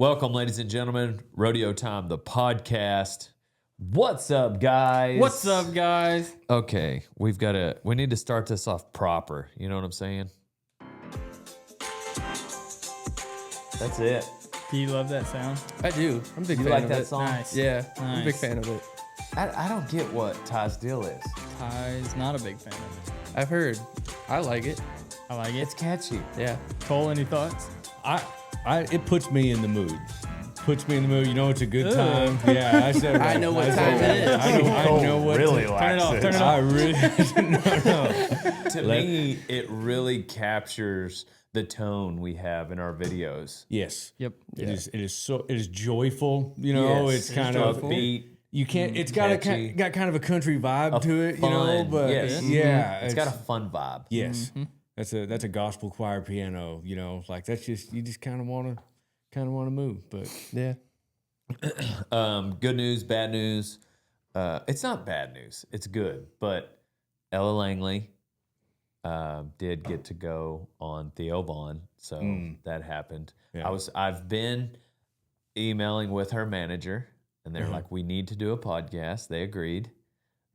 Welcome, ladies and gentlemen. Rodeo Time, the podcast. What's up, guys? What's up, guys? Okay, we need to start this off proper. You know what I'm saying? That's it. Do you love that sound? I do. I'm a big You fan like of that it. song? Nice. Yeah, I'm a big Nice. fan of it. I don't get what Ty's deal is. Ty's not a big fan of it. I've heard. I like it. I like it. It's catchy. Yeah. Cole, any thoughts? It puts me in the mood. You know, it's a good time. Yeah, I said. I know what time it is. I know what. Really Turn it off. Turn it off. I really. To me, it really captures the tone we have in our videos. Yes. Yep. It is joyful. You know, Yes, it's kind of upbeat. You can't. It's got catchy. got kind of a country vibe to it. You know, Fun, but yes. yeah, It's got a fun vibe. yes. That's a gospel choir piano. You know, like that's just you just kind of want to move, but. Yeah. Good news, bad news. It's not bad news. It's good. But Ella Langley did get to go on Theo Vaughn, so that happened. Yeah. I've been emailing with her manager, and they're like, "We need to do a podcast." They agreed.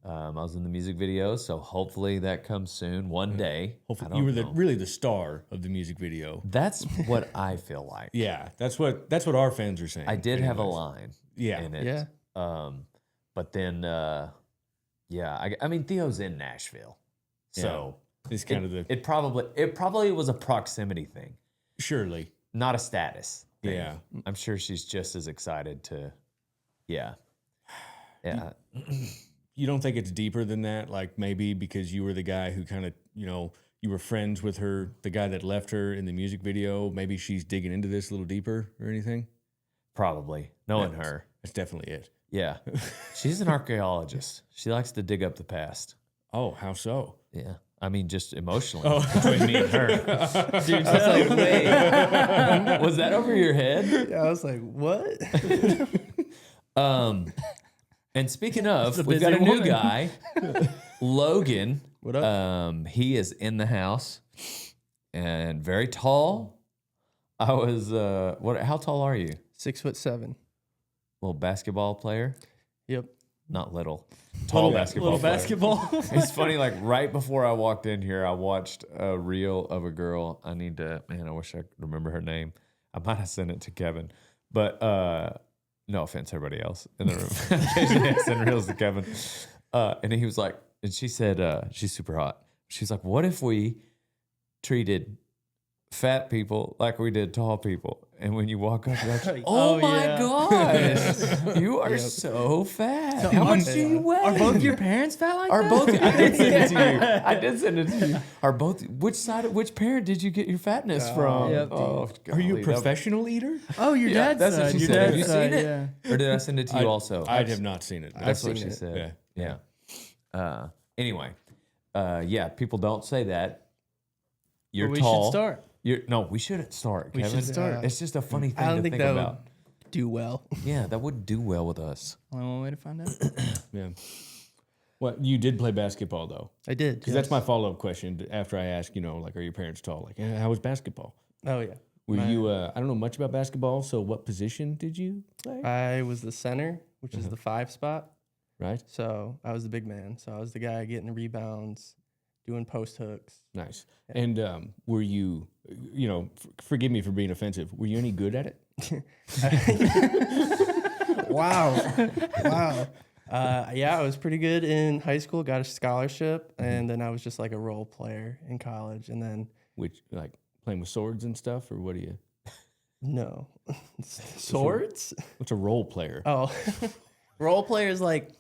I was in the music video, so hopefully that comes soon, one day. I Hopefully, don't you were know. really the star of the music video. That's what I feel like. Yeah, that's what our fans are saying. I did have a anyways. line Yeah. in it. Yeah. But then, I mean, Theo's in Nashville, so It's kind of the it probably was a proximity thing, surely. not a status thing. Yeah. I'm sure she's just as excited to, yeah. You don't think it's deeper than that? Like maybe because you were the guy who kind of, you know, you were friends with her, the guy that left her in the music video. Maybe she's digging into this a little deeper or anything. Probably knowing That's- her. That's definitely it. Yeah, she's an archaeologist. She likes to dig up the past. Oh, how so? Yeah, I mean, just emotionally between me and her. Dude, I was like, wait. Was that over your head? I was like, what? And speaking of, a we've got a busier new morning. guy, Logan. What up? He is in the house and very tall. I was how tall are you? 6'7". Little basketball player? Yep. Not little. Tall basketball Little player. basketball. It's funny, like right before I walked in here, I watched a reel of a girl. I wish I could remember her name. I might have sent it to Kevin. But no offense, everybody else in the room. Occasionally I send reels to Kevin. And he was like, and she said, she's super hot. She's like, what if we treated fat people like we did tall people? And when you walk up, you're like, oh my yeah. gosh, you are so fat. How much do you weigh? Are both your parents fat like Are that? both? I did send it to you. Are both? Which parent did you get your fatness from? Yep. Oh, Are you a golly, professional eater? Oh, your Yeah, dad's that's what side. she Your said. Have dad's you side, seen it? yeah. Or did I send it to you also? I have not seen it. That's what seen she it. said. Yeah. Anyway, people don't say that. You're But we tall. should start. We shouldn't start. We Kevin. should start. It's just a funny thing I don't to think think that about. would do well. Yeah, that would do well with us. Only one way to find out. Yeah. Well, you did play basketball though, I did. because that's my follow-up question after I ask. You know, like, are your parents tall? Like, how was basketball? Oh, yeah. Were you? I don't know much about basketball. So, what position did you play? I was the center, which is the 5 spot. Right. So I was the big man. So I was the guy getting the rebounds, doing post hooks. Nice. And were you? You know, forgive me for being offensive. Were you any good at it? Wow. Wow. Yeah, I was pretty good in high school, got a scholarship, and then I was just like a role player in college. And then, Which, like, playing with swords and stuff, or what do you? no. Swords? What's a role player? Oh, role player is like,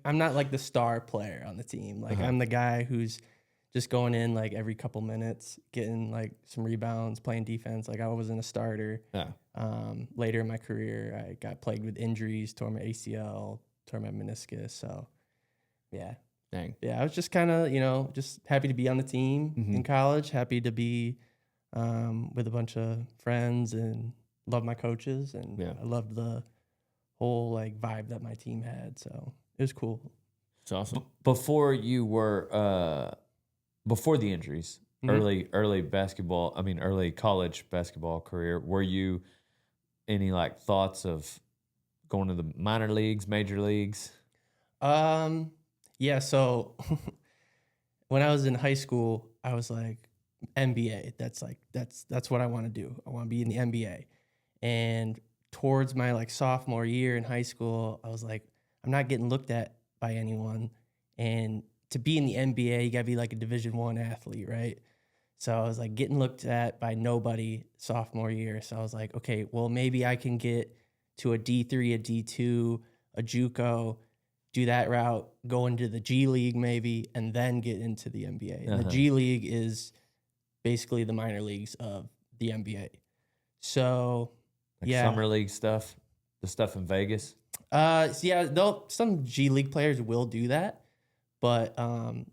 I'm not like the star player on the team. Like, I'm the guy who's just going in like every couple minutes, getting like some rebounds, playing defense. Like, I wasn't a starter. Yeah. Later in my career, I got plagued with injuries, tore my ACL, tore my meniscus. So, yeah. Dang. Yeah, I was just kind of, just happy to be on the team in college, happy to be with a bunch of friends and love my coaches. And I loved the whole like vibe that my team had. So it was cool. It's awesome. Before you were, before the injuries, early college basketball career, were you any like thoughts of going to the minor leagues, major leagues? Yeah. So when I was in high school, I was like NBA. That's what I want to do. I want to be in the NBA. And towards my like sophomore year in high school, I was like, I'm not getting looked at by anyone. And to be in the NBA, you gotta be like a Division I athlete, right? So I was like getting looked at by nobody sophomore year. So I was like, okay, well maybe I can get to a D3, a D2, a JUCO, do that route, go into the G League maybe, and then get into the NBA. And the G League is basically the minor leagues of the NBA. So Like summer league stuff, the stuff in Vegas. Some G League players will do that, but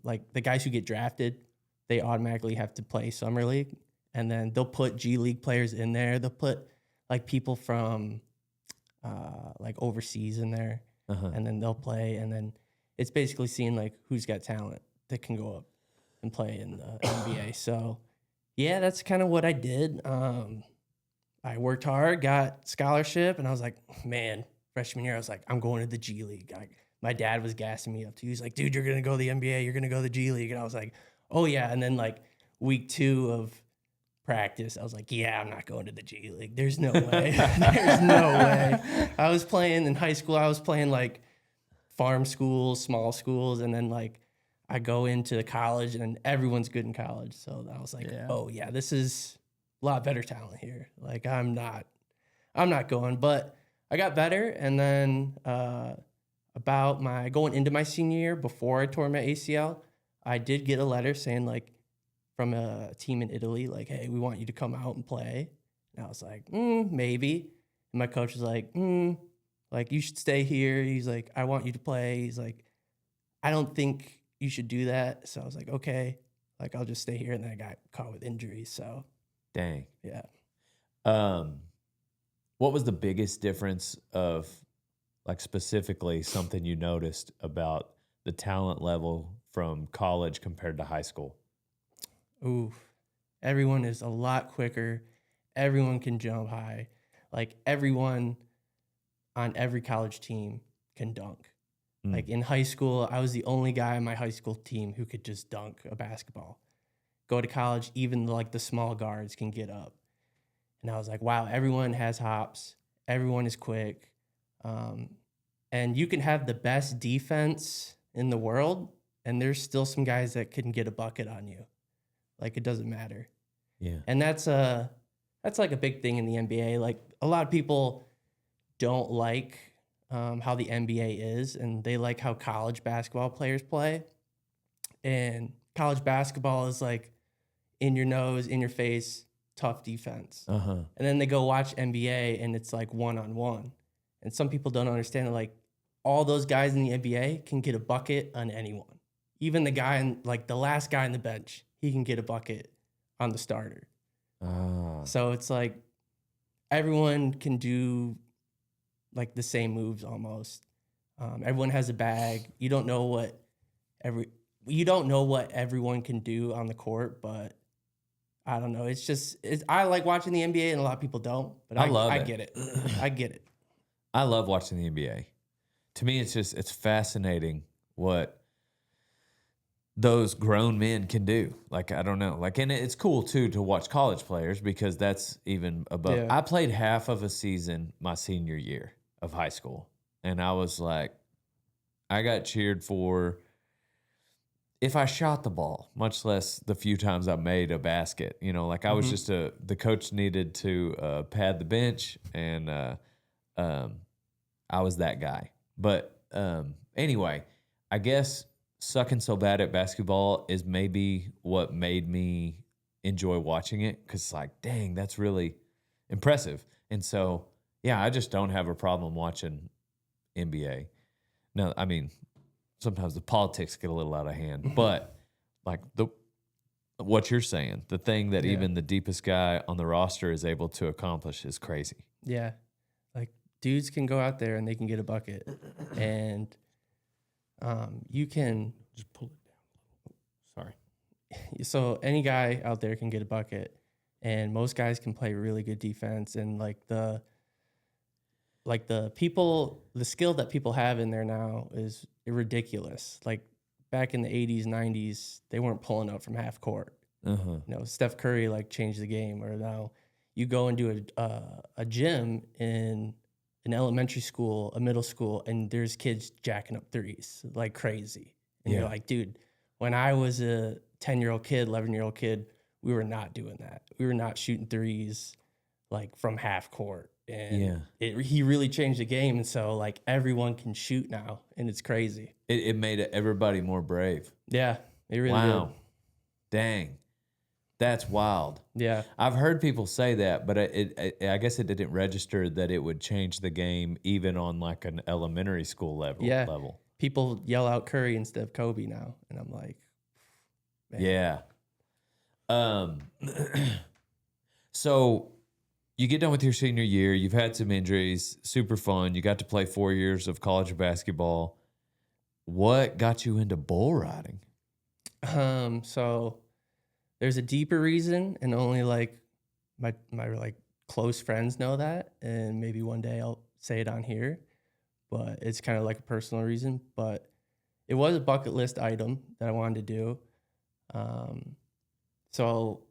like the guys who get drafted, they automatically have to play summer league, and then they'll put G League players in there. They'll put like people from like overseas in there, and then they'll play, and then it's basically seeing like who's got talent that can go up and play in the NBA. So yeah, that's kind of what I did. I worked hard, got scholarship, and I was like, man, freshman year, I was like, I'm going to the G League. My dad was gassing me up too. He's like, dude, you're going to go to the NBA. You're going to go to the G League. And I was like, oh, yeah. And then like week 2 of practice, I was like, yeah, I'm not going to the G League. There's no way. There's no way. I was playing in high school. I was playing like farm schools, small schools. And then like I go into college and everyone's good in college. So I was like, oh, yeah, this is a lot better talent here. Like I'm not going, but I got better. And then about my going into my senior year, before I tore my ACL, I did get a letter saying like from a team in Italy, like, hey, we want you to come out and play. And I was like, maybe. And my coach was like, like you should stay here. He's like, I want you to play. He's like, I don't think you should do that. So I was like, okay, like I'll just stay here. And then I got caught with injuries. So dang. yeah. What was the biggest difference of, like, specifically something you noticed about the talent level from college compared to high school? Ooh, everyone is a lot quicker. Everyone can jump high. Like everyone on every college team can dunk. Like in high school, I was the only guy on my high school team who could just dunk a basketball. Go to college, even like the small guards can get up. And I was like, wow, everyone has hops. Everyone is quick. And you can have the best defense in the world, and there's still some guys that can get a bucket on you. Like, it doesn't matter. Yeah. And that's like a big thing in the NBA. Like, a lot of people don't like how the NBA is, and they like how college basketball players play. And college basketball is like in your nose, in your face, tough defense. And then they go watch NBA, and it's like one-on-one. And some people don't understand that, like, all those guys in the NBA can get a bucket on anyone. Even the guy in, like, the last guy on the bench, he can get a bucket on the starter. So it's like everyone can do like the same moves almost. Everyone has a bag. You don't know what everyone can do on the court, but I don't know. It's just I like watching the NBA, and a lot of people don't. But I get it. I get it. I love watching the NBA. To me, it's fascinating what those grown men can do. Like, I don't know. Like, and it's cool too to watch college players because that's even above. Yeah. I played half of a season my senior year of high school, and I was like, I got cheered for if I shot the ball, much less the few times I made a basket. You know, like I was just the coach needed to pad the bench, and I was that guy. But anyway, I guess sucking so bad at basketball is maybe what made me enjoy watching it, because it's like, dang, that's really impressive. And so, yeah, I just don't have a problem watching NBA. No, I mean, sometimes the politics get a little out of hand, but like what you're saying, the thing that even the deepest guy on the roster is able to accomplish is crazy. Yeah. Like, dudes can go out there and they can get a bucket, and you can Just pull it down. Sorry. So any guy out there can get a bucket, and most guys can play really good defense. And like the like the skill that people have in there now is ridiculous. Like back in the 80s, 90s, they weren't pulling up from half court. You know, Steph Curry like changed the game. Or now you go and do a gym in an elementary school, a middle school, and there's kids jacking up threes like crazy. And you're like, dude, when I was a 10-year-old kid, 11-year-old kid, we were not doing that. We were not shooting threes like from half court. And he really changed the game. And so like everyone can shoot now, and it's crazy. It made everybody more brave. Yeah, it really did. Dang. That's wild. Yeah. I've heard people say that, but I guess it didn't register that it would change the game even on like an elementary school level. People yell out Curry instead of Kobe now. And I'm like, man. Yeah. So you get done with your senior year. You've had some injuries. Super fun. You got to play 4 years of college basketball. What got you into bull riding? So there's a deeper reason, and only like my like close friends know that, and maybe one day I'll say it on here, but it's kind of like a personal reason. But it was a bucket list item that I wanted to do. So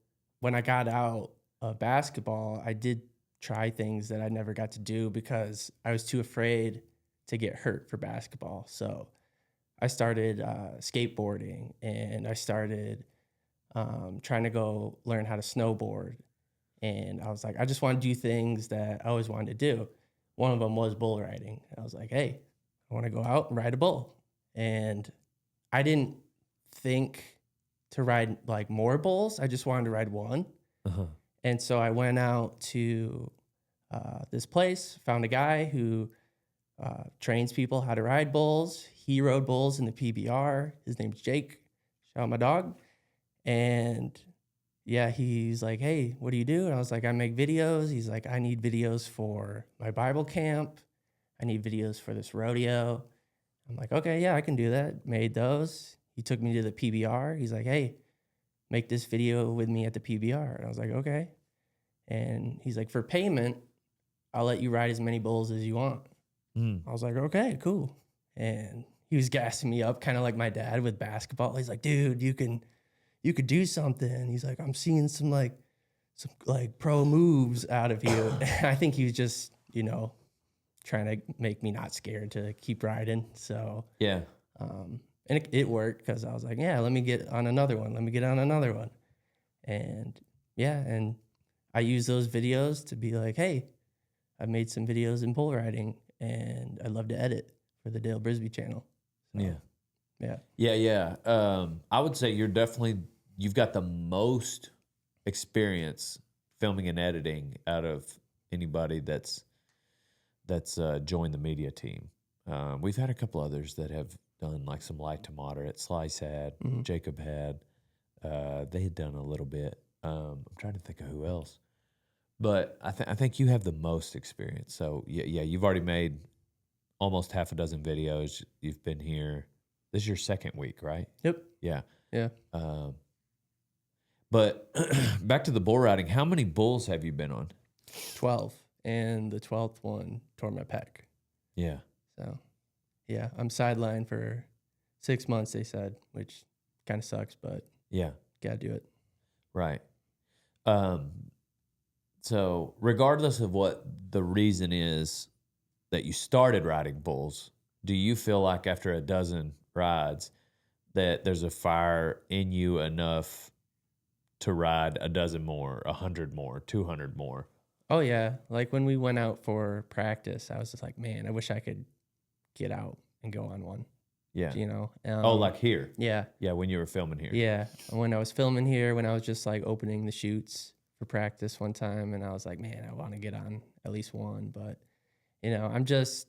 when I got out of basketball, I did try things that I never got to do because I was too afraid to get hurt for basketball. So I started skateboarding, and I started trying to go learn how to snowboard. And I was like, I just want to do things that I always wanted to do. One of them was bull riding. I was like, hey, I want to go out and ride a bull. And I didn't think to ride like more bulls. I just wanted to ride one. And so I went out to this place, found a guy who trains people how to ride bulls. He rode bulls in the PBR. His name's Jake. Shout out my dog. And yeah, he's like, hey, what do you do? And I was like, I make videos. He's like, I need videos for my Bible camp. I need videos for this rodeo. I'm like, okay, yeah, I can do that. Made those. He took me to the PBR. He's like, hey, make this video with me at the PBR. And I was like, okay. And he's like, for payment, I'll let you ride as many bulls as you want. I was like, okay, cool. And he was gassing me up, kind of like my dad with basketball. He's like, dude, you could do something. He's like, I'm seeing some pro moves out of you. I think he was just, trying to make me not scared to keep riding. So yeah. And it worked because I was like, yeah, let me get on another one. And yeah, and I use those videos to be like, hey, I made some videos in bull riding, and I'd love to edit for the Dale Brisby channel. So, Yeah. I would say you've got the most experience filming and editing out of anybody that's joined the media team. We've had a couple others that have done like some light to moderate. Slice had, Jacob had, they had done a little bit. I'm trying to think of who else, but I think you have the most experience. So yeah, you've already made almost half a dozen videos. You've been here. This is your second week, right? Yep. Yeah. Yeah. But back to the bull riding. How many bulls have you been on? 12, and the 12th one tore my pec. Yeah. So, yeah, I'm sidelined for 6 months, they said, which kind of sucks, but yeah, gotta do it. Right. So regardless of what the reason is that you started riding bulls, do you feel like after a dozen rides that there's a fire in you enough to ride a dozen more, 100 more, 200 more? Oh, yeah. Like when we went out for practice, I was just like, man, I wish I could get out and go on one. Yeah. Like here. Yeah. Yeah, when you were filming here. Yeah. When I was filming here, when I was just like opening the shoots for practice one time, and I was like, man, I want to get on at least one. But, I'm just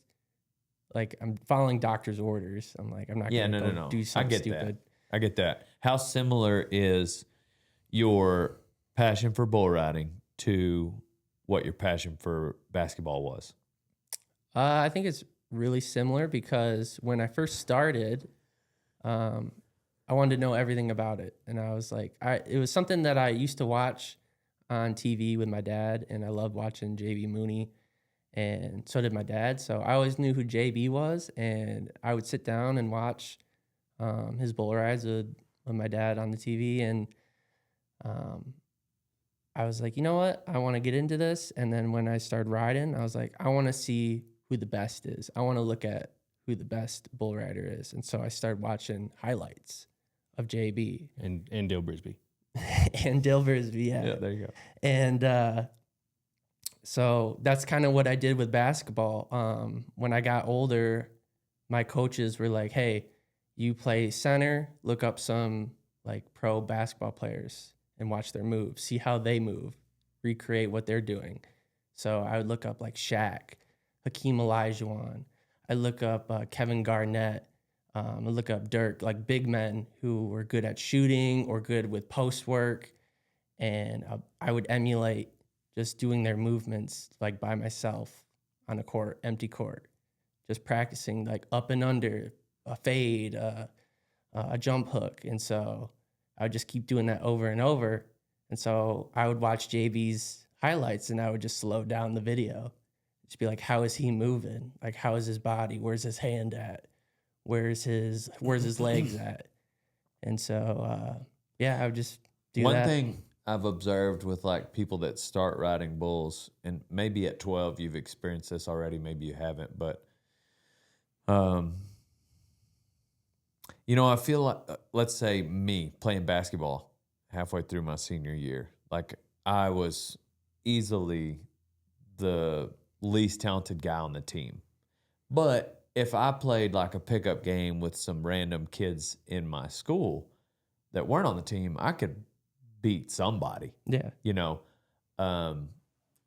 like, I'm following doctor's orders. I'm like, I'm not going to do something stupid. I get that. How similar is your passion for bull riding to what your passion for basketball was? I think it's really similar because when I first started, I wanted to know everything about it. And I was like, it was something that I used to watch on TV with my dad, and I loved watching J.B. Mooney. and so did my dad. So I always knew who JB was, and I would sit down and watch his bull rides with my dad on the TV, and I was like, you know what? I want to get into this. And then when I started riding, I was like, I want to see who the best is. I want to look at who the best bull rider is. And so I started watching highlights of JB. And Dale Brisby. And Dale Brisby, yeah. Yeah, there you go. And so that's kind of what I did with basketball. When I got older, my coaches were like, hey, you play center, look up some like pro basketball players and watch their moves, see how they move, recreate what they're doing. So I would look up like Shaq, Hakeem Olajuwon. I look up Kevin Garnett. I look up Dirk, like big men who were good at shooting or good with post work. And I would emulate just doing their movements like by myself on a court, empty court, just practicing like up and under, a fade, a jump hook. And so I would just keep doing that over and over. And so I would watch JB's highlights and I would just slow down the video. Just be like, how is he moving? Like, how is his body? Where's his hand at? Where's his legs at? And so, yeah, I would just do that. One thing I've observed with like people that start riding bulls, and maybe at 12 you've experienced this already, maybe you haven't, but you know, I feel like, let's say me playing basketball halfway through my senior year, like I was easily the least talented guy on the team. But if I played like a pickup game with some random kids in my school that weren't on the team, I could beat somebody. Yeah. You know,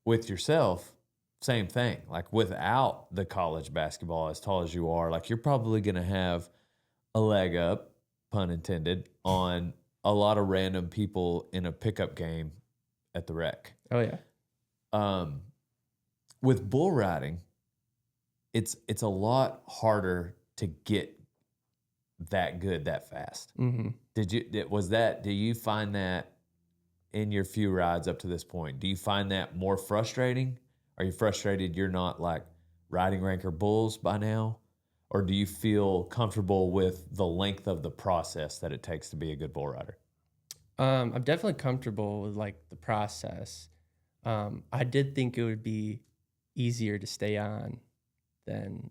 with yourself, same thing. Like without the college basketball, as tall as you are, like you're probably going to have a leg up, pun intended, on a lot of random people in a pickup game at the rec. Oh yeah. With bull riding, it's a lot harder to get that good that fast. Mm-hmm. Do you find that in your few rides up to this point? Do you find that more frustrating? Are you frustrated you're not like riding ranker bulls by now? Or do you feel comfortable with the length of the process that it takes to be a good bull rider? I'm definitely comfortable with like the process. I did think it would be easier to stay on than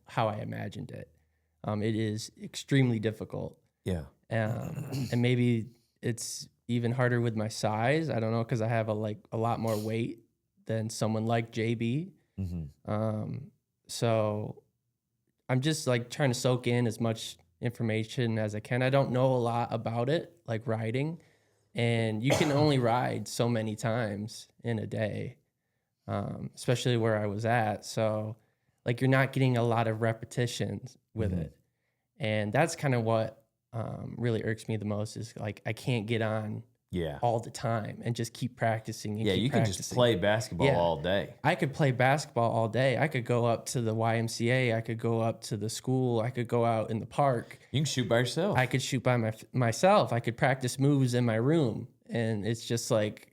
how I imagined it. It is extremely difficult. Yeah. And maybe it's even harder with my size. I don't know, because I have a lot more weight than someone like JB. Mm-hmm. So I'm just like trying to soak in as much information as I can. I don't know a lot about it, like riding, and you can only ride so many times in a day, especially where I was at. So like you're not getting a lot of repetitions with it. And that's kind of what really irks me the most is like I can't get on all the time and just keep practicing. And You can just play basketball all day. I could play basketball all day. I could go up to the YMCA. I could go up to the school. I could go out in the park. You can shoot by yourself. I could shoot by myself. I could practice moves in my room. And it's just like,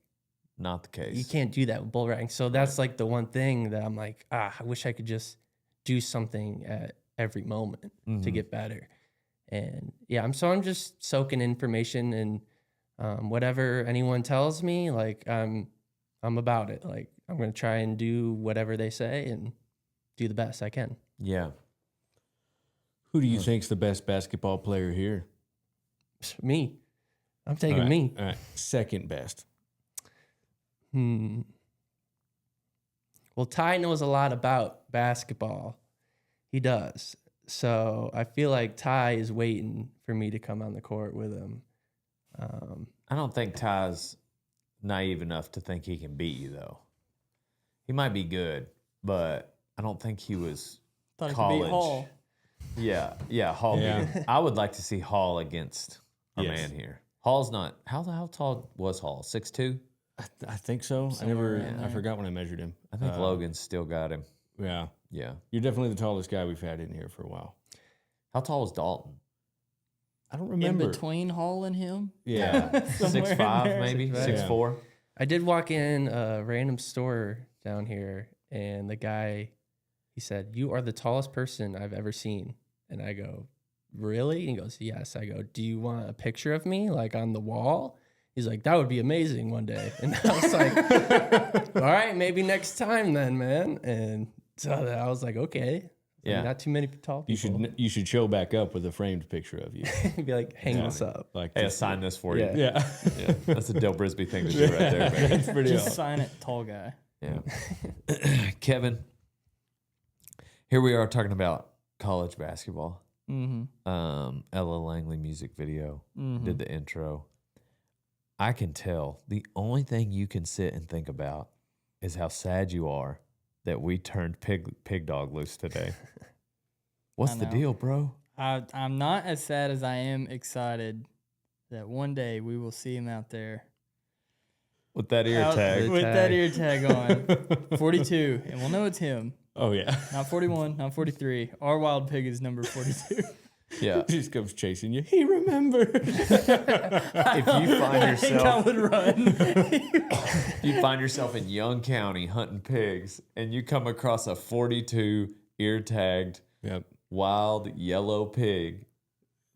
not the case. you can't do that with bull riding. So that's like the one thing that I'm like, I wish I could just do something at every moment to get better. And yeah, I'm just soaking information, and whatever anyone tells me, like I'm about it. Like I'm going to try and do whatever they say and do the best I can. Yeah. Who do you think's the best basketball player here? Me. I'm taking me. All right. Second best. Well, Ty knows a lot about basketball. He does. So I feel like Ty is waiting for me to come on the court with him. I don't think Ty's naive enough to think he can beat you, though. He might be good, but I don't think he was Thought college. it could beat Hall. Yeah, Hall. Yeah. I would like to see Hall against our Yes. man here. Hall's not. How tall was Hall? 6'2"? I think so. I forgot when I measured him. I think Logan's still got him. Yeah. Yeah. You're definitely the tallest guy we've had in here for a while. How tall is Dalton? I don't In remember. between Hall and him. Yeah. Somewhere in 6'5", there. maybe Right. 6'4". I did walk in a random store down here, and the guy, he said, "You are the tallest person I've ever seen." And I go, "Really?" And he goes, "Yes." I go, "Do you want a picture of me like on the wall?" He's like, "That would be amazing one day." And I was like, "All right, maybe next time then, man." And so I was like, "Okay." Yeah. Not too many tall people. You should show back up with a framed picture of you. Be like, hang this up. Like, Hey, I signed this for you. Yeah. yeah. That's a Del Brisby thing to do right there, man. That's pretty Just awesome. sign it, tall guy. Yeah. Kevin, here we are talking about college basketball. Ella Langley music video, did the intro. I can tell the only thing you can sit and think about is how sad you are that we turned Pig Dog loose today. What's the deal, bro? I'm not as sad as I am excited that one day we will see him out there With that ear tag. with that ear tag on. 42, and we'll know it's him. Oh, yeah. Not 41, not 43. Our wild pig is number 42. Yeah. He just comes chasing you. He remembered. If you find I think I yourself would run. you find yourself in Young County hunting pigs and you come across a 42 ear tagged Yep. wild yellow pig,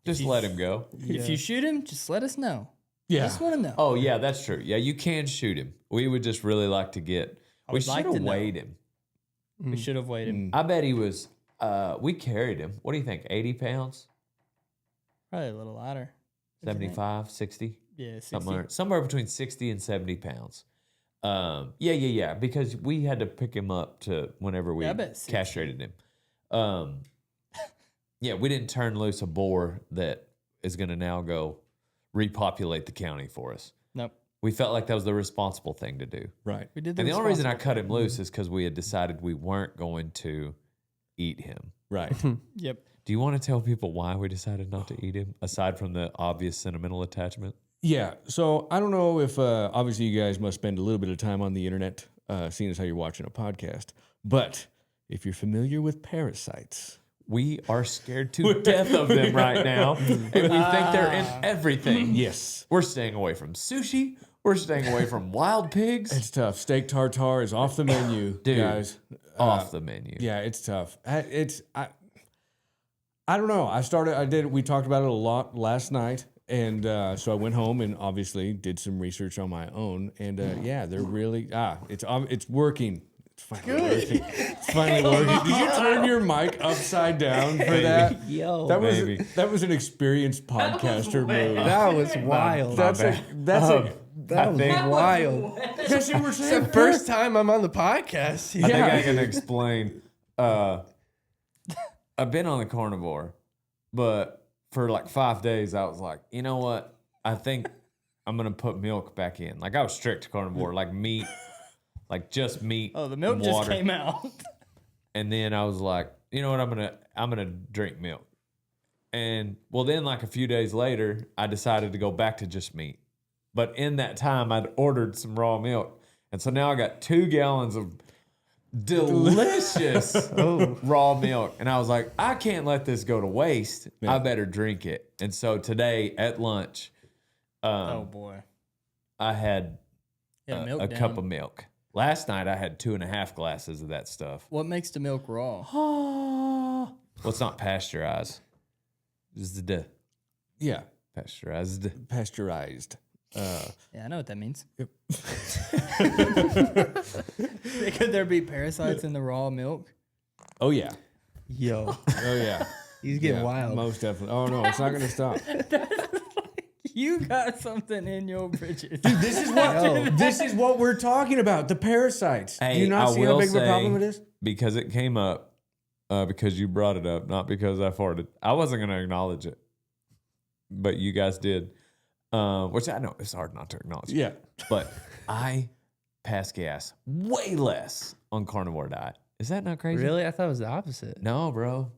just let him go. If you shoot him, just let us know. Yeah. I just want to know. Oh yeah, that's true. Yeah, you can shoot him. We would just really like to get. We would should like have to know. weighed him. We should have waited. I bet he was. We carried him. What do you think? 80 pounds? Probably a little lighter. 75, 60? Yeah, 60. Somewhere between 60 and 70 pounds. Yeah. Because we had to pick him up to whenever we Yeah, I bet 60. castrated him. Yeah, we didn't turn loose a boar that is going to now go repopulate the county for us. Nope. We felt like that was the responsible thing to do. Right. We did And the only reason I cut him responsible loose is because we had decided we weren't going to eat him. Right. thing. Yep. Do you want to tell people why we decided not to eat him, aside from the obvious sentimental attachment? Yeah. So I don't know if obviously you guys must spend a little bit of time on the internet, seeing as how you're watching a podcast. But if you're familiar with Parasites, We are scared to death of them right now, and we think they're in everything. yes, We're staying away from sushi. We're staying away from wild pigs. it's tough. Steak tartare is off the menu, Dude. guys. Off the menu. Yeah, it's tough. I don't know. We talked about it a lot last night. And so I went home and obviously did some research on my own. And yeah, they're really, it's working. It's finally working. It's finally working. Did you turn your mic upside down for that? Yo, That was an experienced podcaster move. that was wild. That was wild. Yes, you were It's saying the first time I'm on the podcast. I think I can explain. I've been on the carnivore, but for like 5 days, I was like, you know what? I think I'm going to put milk back in. Like I was strict carnivore, like meat, like just meat. Oh, the milk and just water. came out. And then I was like, you know what? I'm gonna drink milk. And well, then like a few days later, I decided to go back to just meat. But in that time, I'd ordered some raw milk, and so now I got 2 gallons of delicious raw milk. And I was like, I can't let this go to waste. I better drink it. And so today at lunch, Oh boy. I had Yeah, milk a down. cup of milk. Last night I had 2.5 glasses of that stuff. What makes the milk raw? Well, it's not pasteurized. It's the Yeah, pasteurized. pasteurized. Yeah, I know what that means. Could there be parasites in the raw milk? Oh yeah. Yo, Oh yeah. he's getting Yeah, wild. Most definitely. Oh no, it's not going to stop. You got something in your britches. This is what we're talking about. The parasites. Hey, Do you not I see how will big of a problem say, it is? Because it came up, because you brought it up, not because I farted. I wasn't going to acknowledge it, but you guys did, which I know it's hard not to acknowledge. Yeah. But I pass gas way less on carnivore diet. Is that not crazy? Really? I thought it was the opposite. No, bro.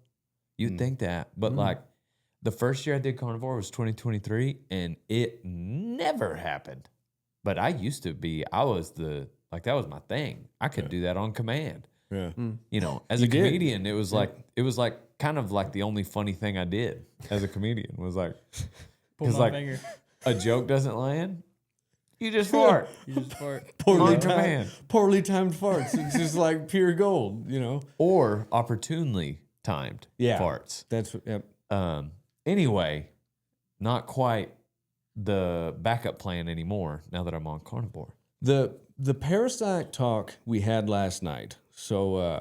You'd think that. But like the first year I did carnivore was 2023 and it never happened. But I used to be, that was my thing. I could do that on command. Yeah. You know, as a comedian, it was like kind of like the only funny thing I did as a comedian was like, Pull because my like finger. a joke doesn't land. You just fart. You just fart. Poorly On command. timed farts. It's just like pure gold, you know? Or opportunely timed Yeah. farts. That's, yep. Anyway, not quite the backup plan anymore now that I'm on carnivore. The parasite talk we had last night, so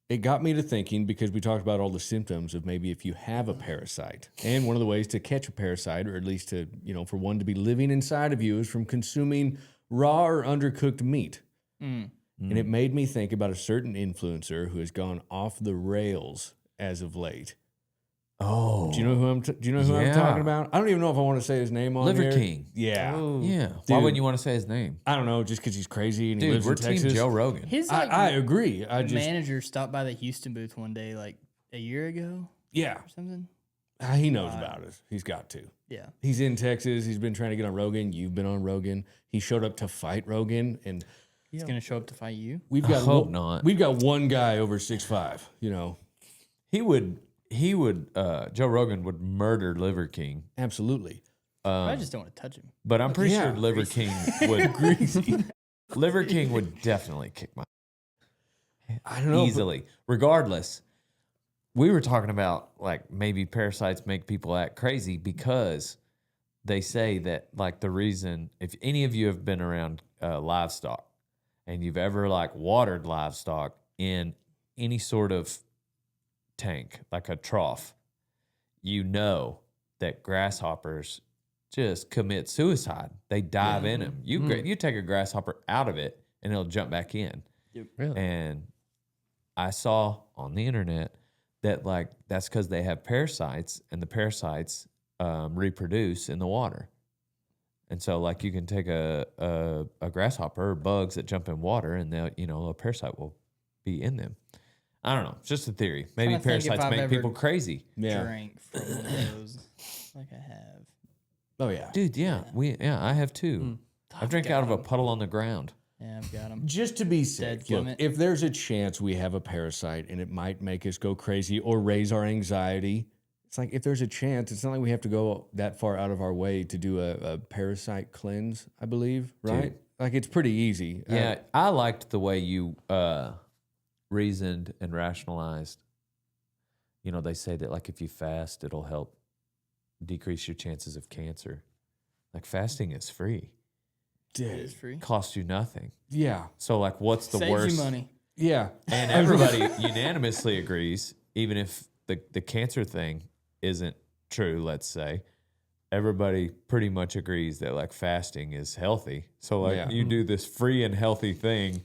it got me to thinking because we talked about all the symptoms of maybe if you have a parasite. And one of the ways to catch a parasite, or at least to, you know, for one to be living inside of you, is from consuming raw or undercooked meat. And it made me think about a certain influencer who has gone off the rails as of late. Oh. Do you know who I'm talking about? I don't even know if I want to say his name on Liver here. King. Yeah. Yeah. Why Dude. wouldn't you want to say his name? I don't know, just because he's crazy and he Dude, lives we're in Texas. Team Joe Rogan. His like I agree. I just, manager stopped by the Houston booth one day, like a year ago yeah, or something. he knows about it. He's got to. Yeah. He's in Texas. He's been trying to get on Rogan. You've been on Rogan. He showed up to fight Rogan, and He's gonna show up to fight you. we've got hope not. We've got one guy over 6'5". You know, He would Joe Rogan would murder Liver King. absolutely. I just don't want to touch him. But I'm pretty Yeah. sure Liver King would Liver King would definitely kick my I don't know. easily. Regardless, we were talking about like maybe parasites make people act crazy because they say that like the reason, if any of you have been around livestock and you've ever like watered livestock in any sort of tank, like a trough, you know that grasshoppers just commit suicide. They dive in them. You take a grasshopper out of it and it'll jump back in. Really? And I saw on the internet that like that's because they have parasites and the parasites reproduce in the water. And so like you can take a grasshopper or bugs that jump in water and they'll, you know, a parasite will be in them. I don't know. It's just a theory. Maybe Trying to think if parasites I've make ever people crazy. Yeah. Drank from one of those, like I have. Oh yeah. Dude, yeah. I have too. I've drank out of a puddle on the ground. Yeah, I've got him. Just to be safe, Dead look, from it. if there's a chance we have a parasite and it might make us go crazy or raise our anxiety, it's like if there's a chance, it's not like we have to go that far out of our way to do a parasite cleanse, I believe, right? Dude. Like it's pretty easy. Yeah, I liked the way you reasoned and rationalized. You know, they say that like if you fast, it'll help decrease your chances of cancer. Like fasting is free. It is free. Costs you nothing. Yeah. So like what's the Saves worst? you money. Yeah. And everybody unanimously agrees, even if the cancer thing isn't true, let's say, everybody pretty much agrees that like fasting is healthy. So like Yeah. you do this free and healthy thing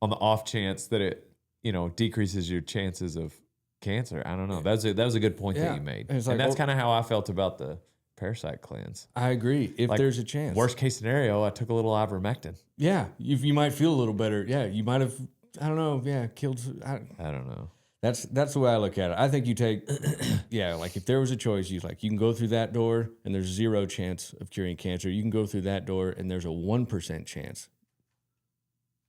on the off chance that it, you know, decreases your chances of cancer. I don't know. That was a good point Yeah. that you made. And it's like, and that's well- kind of how I felt about the parasite cleanse. I agree. If Like, there's a chance. Worst case scenario, I took a little ivermectin. Yeah. You might feel a little better. Yeah. You might have, I don't know. Yeah. Killed. I don't know. That's the way I look at it. I think you take, yeah, like if there was a choice, you can go through that door and there's 0 chance of curing cancer. You can go through that door and there's a 1% chance.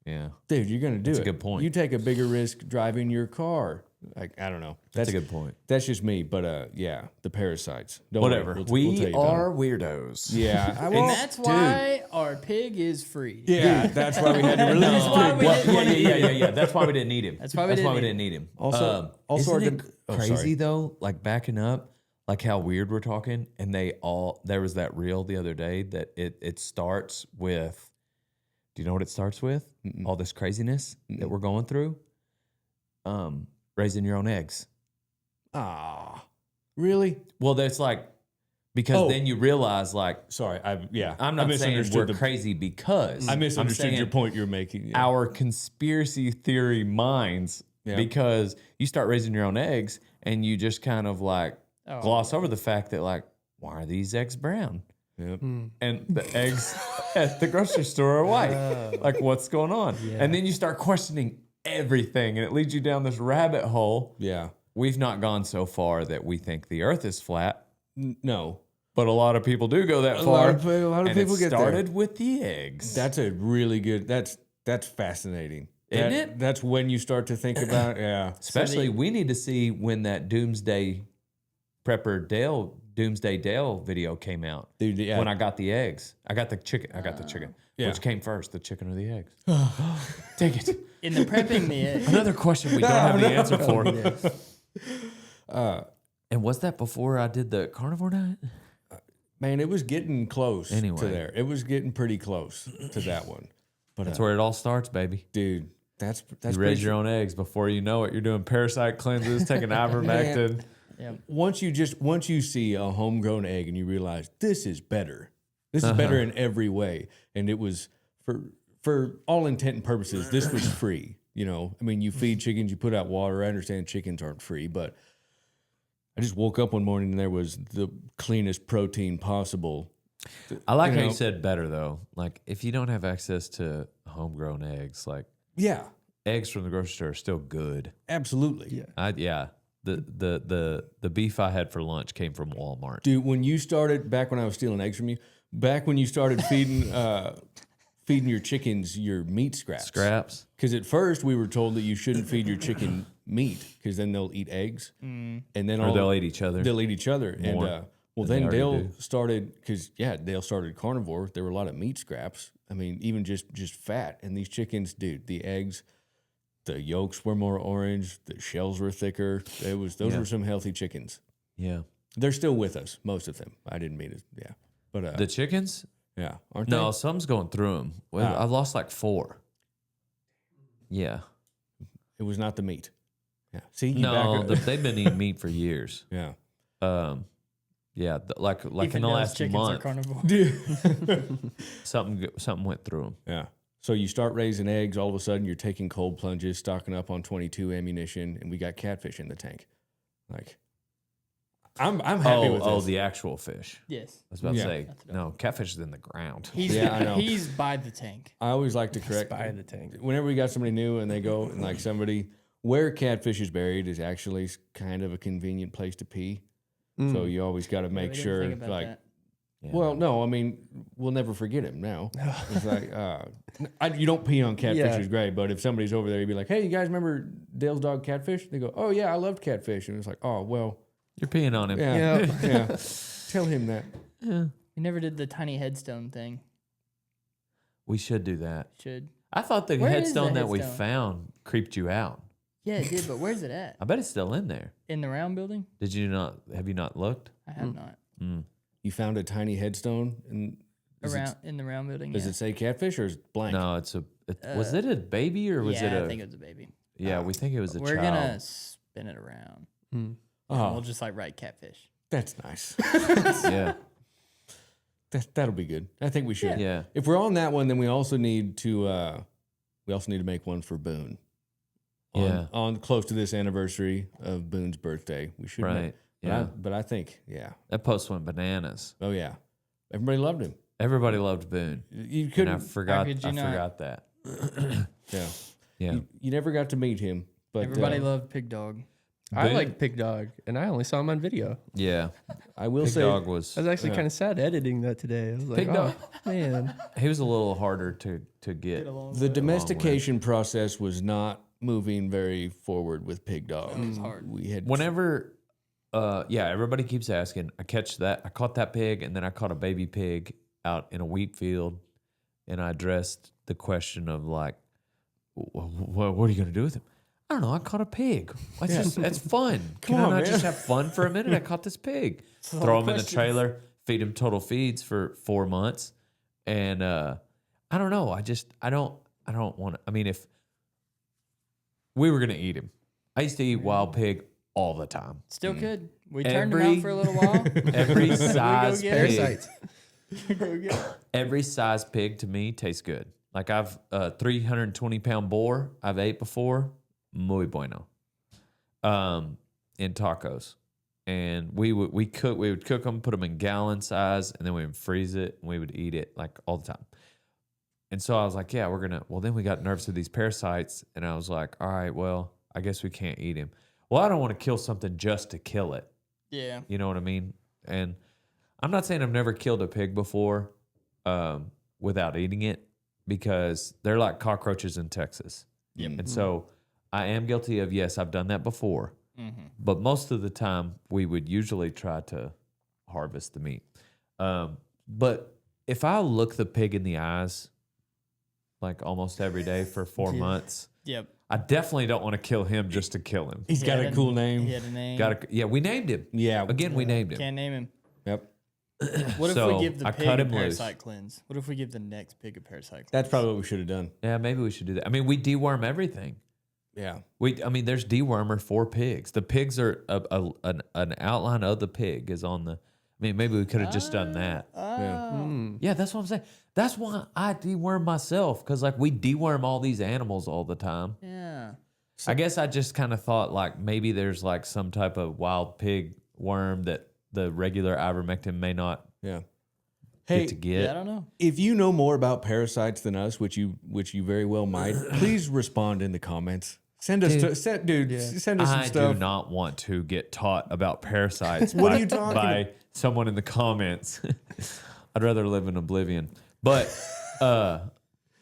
Yeah. Dude, you're gonna do That's it. a good point. You take a bigger risk driving your car. Like I don't know. That's a good point. That's just me. But yeah, the parasites. Don't Whatever. worry, we'll tell you about are weirdos. it. Yeah. I And won't- that's why our pig is free. Yeah, that's why we had to release That's why Pig. we didn't want to eat him. Yeah. That's why we didn't need him. That's why we didn't need him. Also isn't our it oh, crazy sorry. though? Like backing up, like how weird we're talking, and there was that reel the other day that it starts with. Do you know what it starts with? All this craziness that we're going through. Raising your own eggs. Ah, really? Well, that's like because then you realize like Sorry, I'm I'm not saying we're crazy because I misunderstood I'm your saying point you're making. Yeah. our conspiracy theory minds Yeah. because you start raising your own eggs and you just kind of like gloss over the fact that like, why are these eggs brown? Yep. And the eggs at the grocery store are white. Like, what's going on? And then you start questioning everything and it leads you down this rabbit hole. Yeah. We've not gone so far that we think the earth is flat, No. but a lot of people do go that A far. lot of And people it get there. started with the eggs. That's a really good. That's fascinating. Isn't it? That's when you start to think about. Yeah. Especially, we need to see when that doomsday Prepper Dale, Doomsday Dale video came out. Dude, yeah. When I got the eggs. I got the chicken. Yeah. Which came first, the chicken or the eggs? Dang it. In the prepping the egg. Another question we don't have the answer for. And was that before I did the carnivore diet? Man, it was getting close Anyway. to there. It was getting pretty close to that one. But That's where it all starts, baby. dude, that's You raise your own eggs before you know it. You're doing parasite cleanses, taking ivermectin. Yep. once you see a homegrown egg and you realize this is better. This is better in every way. And it was for all intent and purposes, this was free. You know, I mean, you feed chickens, you put out water. I understand chickens aren't free, but I just woke up one morning and there was the cleanest protein possible. I like You how know. you said better though. Like if you don't have access to homegrown eggs, like Yeah, eggs from the grocery store are still good. absolutely. Yeah. The beef I had for lunch came from Walmart. Dude, when you started, back when I was stealing eggs from you, back when you started feeding feeding your chickens your meat scraps. Scraps. Because at first we were told that you shouldn't feed your chicken meat because then they'll eat eggs. And then Or they'll eat each other. They'll eat each other. More And well, than then they Dale already do. started, because, Dale started carnivore. There were a lot of meat scraps. I mean, even just fat. And these chickens, dude, the eggs, the yolks were more orange. The shells were thicker. Those were some healthy chickens. Yeah. They're still with us, most of them. I didn't mean it. Yeah. But The chickens? yeah, aren't No, they? some's going through them. Well, Ah. I've lost like 4. Yeah. It was not the meat. Yeah. See, you No, back up. they've been eating meat for years. Yeah. Yeah, like Even in the Dale's last chickens are month, carnivore. something went through them. Yeah. So you start raising eggs, all of a sudden you're taking cold plunges, stocking up on 22 ammunition, and we got catfish in the tank. Like, I'm happy with this. The actual fish. Yes. I was about to Yeah. say, no, catfish is in the ground. He's Yeah, I know. he's by the tank. I always like to correct. By the tank. Whenever we got somebody new and they go and like somebody where catfish is buried is actually kind of a convenient place to pee. So you always got to Yeah, make we didn't sure, think about like, that. Yeah. well, no, I mean, we'll never forget him now. It's like, you don't pee on catfish Yeah. is great, but if somebody's over there, you'd be like, hey, you guys remember Dale's dog Catfish? They go, oh, yeah, I loved Catfish. And it's like, oh, well, You're peeing on him. yeah, Yeah. yeah. Tell him that. We never did the tiny headstone thing. We should do that. Should. I thought the Where is headstone the that we headstone? found creeped you out. Yeah, it did, but where's it at? I bet it's still in there. In the round building? Did you not? Have you not looked? I have not. You found a tiny headstone, and In the round building. does yeah. it say Catfish or is it blank? No, was it a baby or was yeah, it I think it was a baby. Yeah, we think it was a We're child. gonna spin it around. And Oh, we'll just like write catfish. that's nice. Yeah, That'll be good. I think we should. yeah. If we're on that one, then we also need to make one for Boone. On close to this anniversary of Boone's birthday, we should. Right. But Yeah. but I think, yeah. That post went bananas. Oh yeah. Everybody loved him. Everybody loved Boone. You And I couldn't. forgot. could you I not? forgot that. Yeah. Yeah. You never got to meet him, but Everybody loved Pig Dog. I Boone- like Pig Dog, and I only saw him on video. Yeah. I will Big say, Dog was. I was actually Yeah. kind of sad editing that today. I was like, Pig oh, Dog. man. He was a little harder to get. the domestication process was not moving very forward with Pig Dog. It was hard. We had Whenever, everybody keeps asking. I caught that pig, and then I caught a baby pig out in a wheat field, and I addressed the question of like, what are you gonna do with him? I don't know. I caught a pig. That's fun. Can I on, not man. just have fun for a minute? I caught this pig. Throw him in the trailer, feed him total feeds for 4 months, and I don't know. I don't want to. I mean, if we were gonna eat him, I used to eat wild pig all the time. Still could. We turned him Every- out for a little while. Every size get it? pig, Parasites. every size pig to me tastes good. Like I've 320-pound boar I've ate before, muy bueno. In tacos, and we would cook them, put them in gallon size, and then we would freeze it, and we would eat it like all the time. And so I was like, yeah, we're gonna. Well, then we got nervous with these parasites, and I was like, all right, well, I guess we can't eat him. Well, I don't want to kill something just to kill it. Yeah. You know what I mean? And I'm not saying I've never killed a pig before without eating it, because they're like cockroaches in Texas. Yep. And so I am guilty of, yes, I've done that before. But most of the time, we would usually try to harvest the meat. But if I look the pig in the eyes, like almost every day for 4 months, Yep. I definitely don't want to kill him just to kill him. He's got a cool name. He had a name. Yeah, we named him. Yeah. Again, we named him. Can't name him. Yep. What if So, we give the I pig cut a him loose. parasite cleanse? What if we give the next pig a parasite cleanse? That's probably what we should have done. Yeah, maybe we should do that. I mean, we deworm everything. Yeah. There's dewormer for pigs. The pigs are an outline of the pig is on the. I mean, maybe we could have just done that. Yeah, that's what I'm saying. That's why I deworm myself, because like we deworm all these animals all the time. Yeah. I guess I just kind of thought like maybe there's like some type of wild pig worm that the regular ivermectin may not Yeah. get to get. Yeah, I don't know. If you know more about parasites than us, which you very well might, please respond in the comments. Send us send us some I stuff. do not want to get taught about parasites What by, are you talking by someone in the comments. I'd rather live in oblivion. But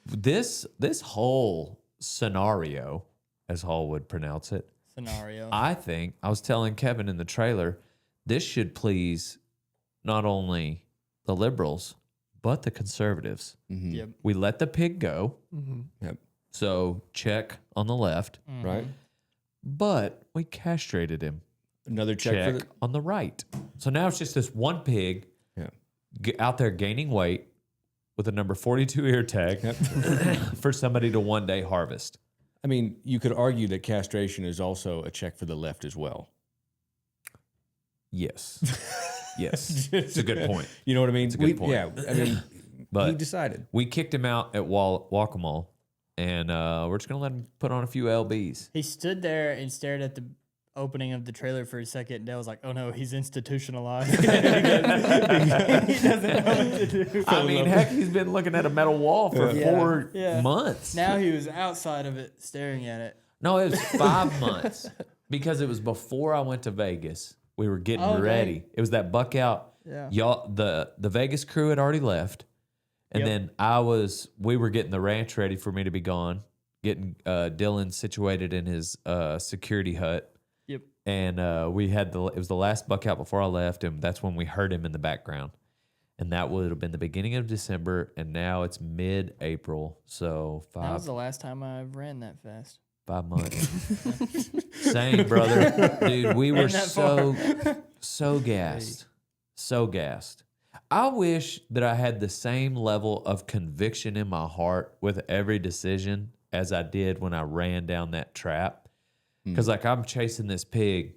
this whole scenario, as Hall would pronounce it, Scenario. I think I was telling Kevin in the trailer, this should please not only the liberals but the conservatives. Yep. We let the pig go, Yep. so check on the left, Right. but we castrated him. Another check, Check for the on the right. So now it's just this one pig out there gaining weight with a number 42 ear tag for somebody to one day harvest. I mean, you could argue that castration is also a check for the left as well. Yes. Yes. It's a good point. You know what I mean? It's a good point. Yeah. I mean, But he decided. we kicked him out at Wacomole, and we're just going to let him put on a few LBs. He stood there and stared at the opening of the trailer for a second, and Dale was like, "Oh no, he's institutionalized. he doesn't know what to do." I mean, heck, he's been looking at a metal wall for 4 months. Now he was outside of it, staring at it. No, it was 5 months because it was before I went to Vegas. We were getting ready. It was that buck out. Yeah. Y'all, the Vegas crew had already left, and then we were getting the ranch ready for me to be gone, getting Dylan situated in his security hut. Yep. And we had it was the last buck out before I left, and that's when we heard him in the background. And that would have been the beginning of December, and now it's mid-April, so That was the last time I ran that fast. 5 months. Same, brother. Dude, we were so gassed. So gassed. I wish that I had the same level of conviction in my heart with every decision as I did when I ran down that trap. Because, like, I'm chasing this pig,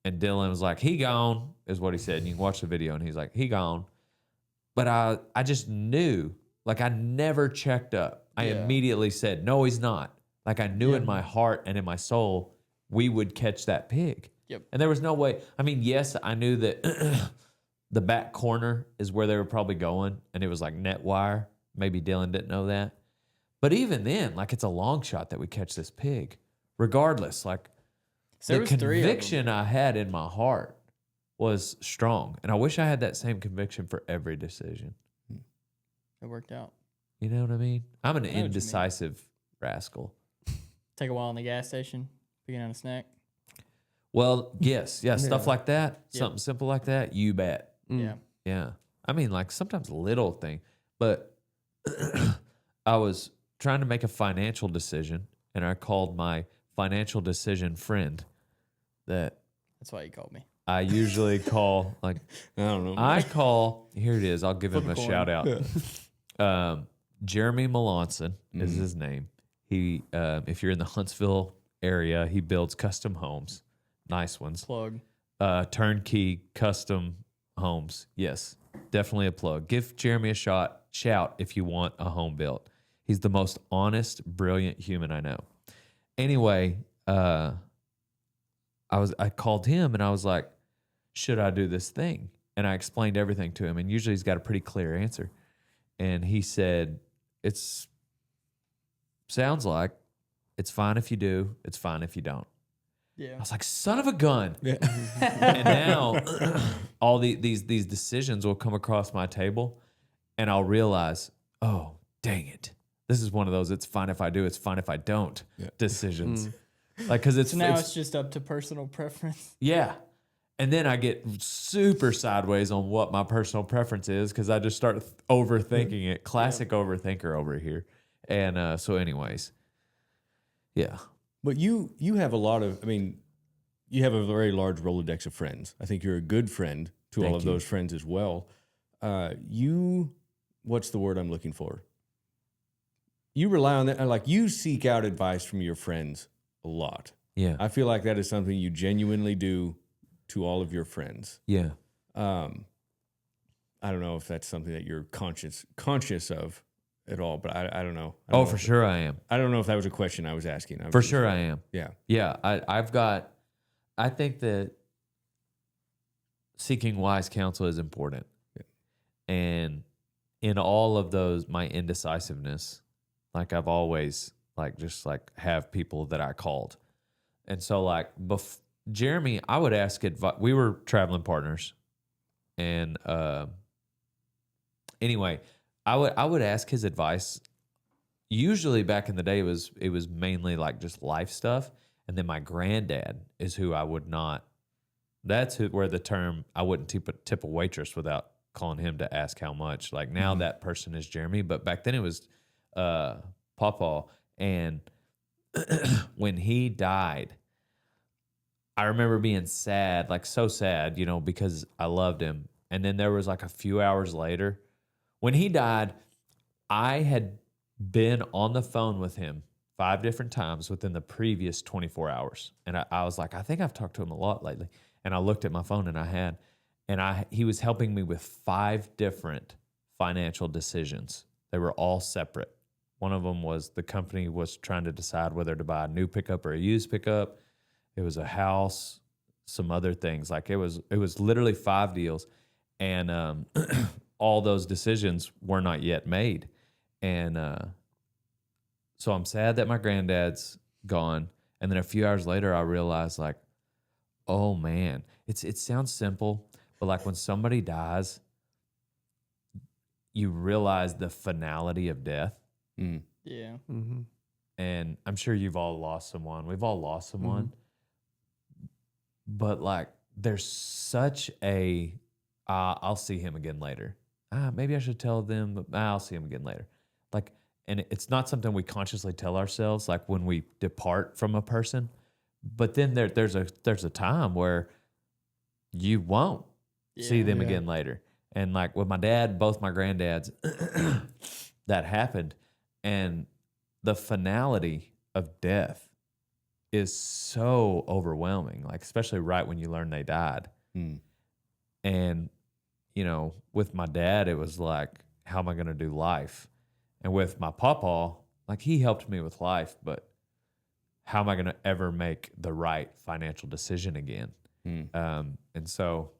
and Dylan was like, "He gone," is what he said. And you can watch the video, and he's like, "He gone." But I just knew, like, I never checked up. I immediately said, "No, he's not." Like, I knew in my heart and in my soul, we would catch that pig. Yep. And there was no way. I mean, yes, I knew that the back corner is where they were probably going, and it was like net wire. Maybe Dylan didn't know that. But even then, like, it's a long shot that we catch this pig. Regardless, like, So the conviction I had in my heart was strong. And I wish I had that same conviction for every decision. It worked out. You know what I mean? I'm an I know what you mean. indecisive rascal. Take a while in the gas station, picking out a snack. Well, yes. Yeah, stuff like that. Something simple like that, you bet. Yeah. Yeah. I mean, like, sometimes little thing. But I was trying to make a financial decision, and I called my financial decision friend that That's why you called me. I usually call, like, I don't know. I call, here it is. I'll give him a coin. shout out. Jeremy Melanson is his name. He, if you're in the Huntsville area, he builds custom homes, nice ones. Plug. Turnkey custom homes. Yes, definitely a plug. Give Jeremy a shout if you want a home built. He's the most honest, brilliant human I know. Anyway, I called him and I was like, should I do this thing? And I explained everything to him, and usually he's got a pretty clear answer. And he said, sounds like it's fine if you do, it's fine if you don't. Yeah. I was like, son of a gun. And now all these decisions will come across my table, and I'll realize, oh, dang it. This is one of those it's fine if I do, it's fine if I don't decisions. Like, cause So now it's just up to personal preference. yeah. And then I get super sideways on what my personal preference is because I just start overthinking it. Classic overthinker over here. And so, anyways, yeah. But you have a lot of, I mean, you have a very large Rolodex of friends. I think you're a good friend to all of those friends as well. What's the word I'm looking for? You rely on that, like you seek out advice from your friends a lot. Yeah. I feel like that is something you genuinely do to all of your friends. Yeah. I don't know if that's something that you're conscious of at all, but I don't know. Oh, for sure I am. I don't know if that was a question I was asking. For sure I am. Yeah. Yeah. I think that seeking wise counsel is important. Yeah. And in all of those, my indecisiveness, like I've always just have people that I called. And so like Jeremy, I would ask advice. We were traveling partners. And anyway, I would ask his advice. Usually back in the day, it was mainly like just life stuff. And then my granddad is who I would not. That's where the term I wouldn't tip a waitress without calling him to ask how much. Like now that person is Jeremy, but back then it was Pawpaw. And when he died, I remember being sad, like so sad, because I loved him. And then there was like a few hours later, when he died, I had been on the phone with him 5 different times within the previous 24 hours. And I was like, I think I've talked to him a lot lately. And I looked at my phone and he was helping me with 5 different financial decisions. They were all separate. One of them was the company was trying to decide whether to buy a new pickup or a used pickup. It was a house, some other things. Like it was literally 5 deals. And all those decisions were not yet made. And so I'm sad that my granddad's gone. And then a few hours later, I realized like, oh man, it sounds simple, but like when somebody dies, you realize the finality of death. Mm. Yeah. Mm-hmm. And I'm sure you've all lost someone. We've all lost someone. Mm-hmm. But like there's such a, I'll see him again later. Maybe I should tell them, but I'll see him again later. Like, and it's not something we consciously tell ourselves, like when we depart from a person. But then there's a time where you won't see them again later. And like with my dad, both my granddads, that happened. And the finality of death is so overwhelming, like especially right when you learn they died. Mm. And, with my dad, it was like, how am I going to do life? And with my pawpaw, like he helped me with life, but how am I going to ever make the right financial decision again? Mm. And so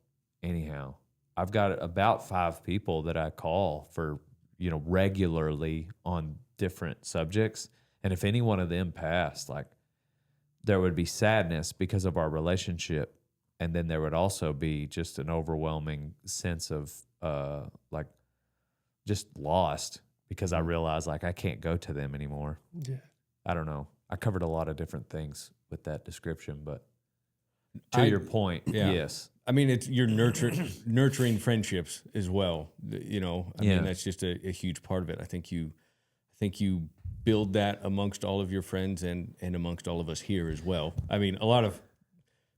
anyhow, I've got about 5 people that I call for, regularly on different subjects. And if any one of them passed, like there would be sadness because of our relationship. And then there would also be just an overwhelming sense of like just lost because I realized like I can't go to them anymore. Yeah. I don't know. I covered a lot of different things with that description, but to your point, yes. I mean, you're nurturing friendships as well. I mean, that's just a huge part of it. I think you build that amongst all of your friends and amongst all of us here as well. I mean,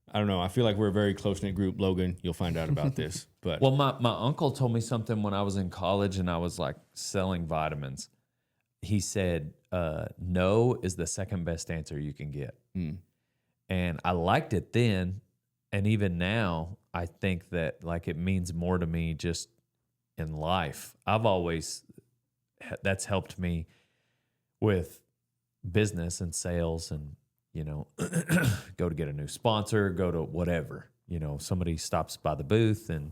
I don't know. I feel like we're a very close-knit group. Logan, you'll find out about this. But well, my uncle told me something when I was in college and I was like selling vitamins. He said, no is the second best answer you can get. Mm. And I liked it then. And even now, I think that like it means more to me just in life. That's helped me with business and sales and, go to get a new sponsor, go to whatever, somebody stops by the booth and,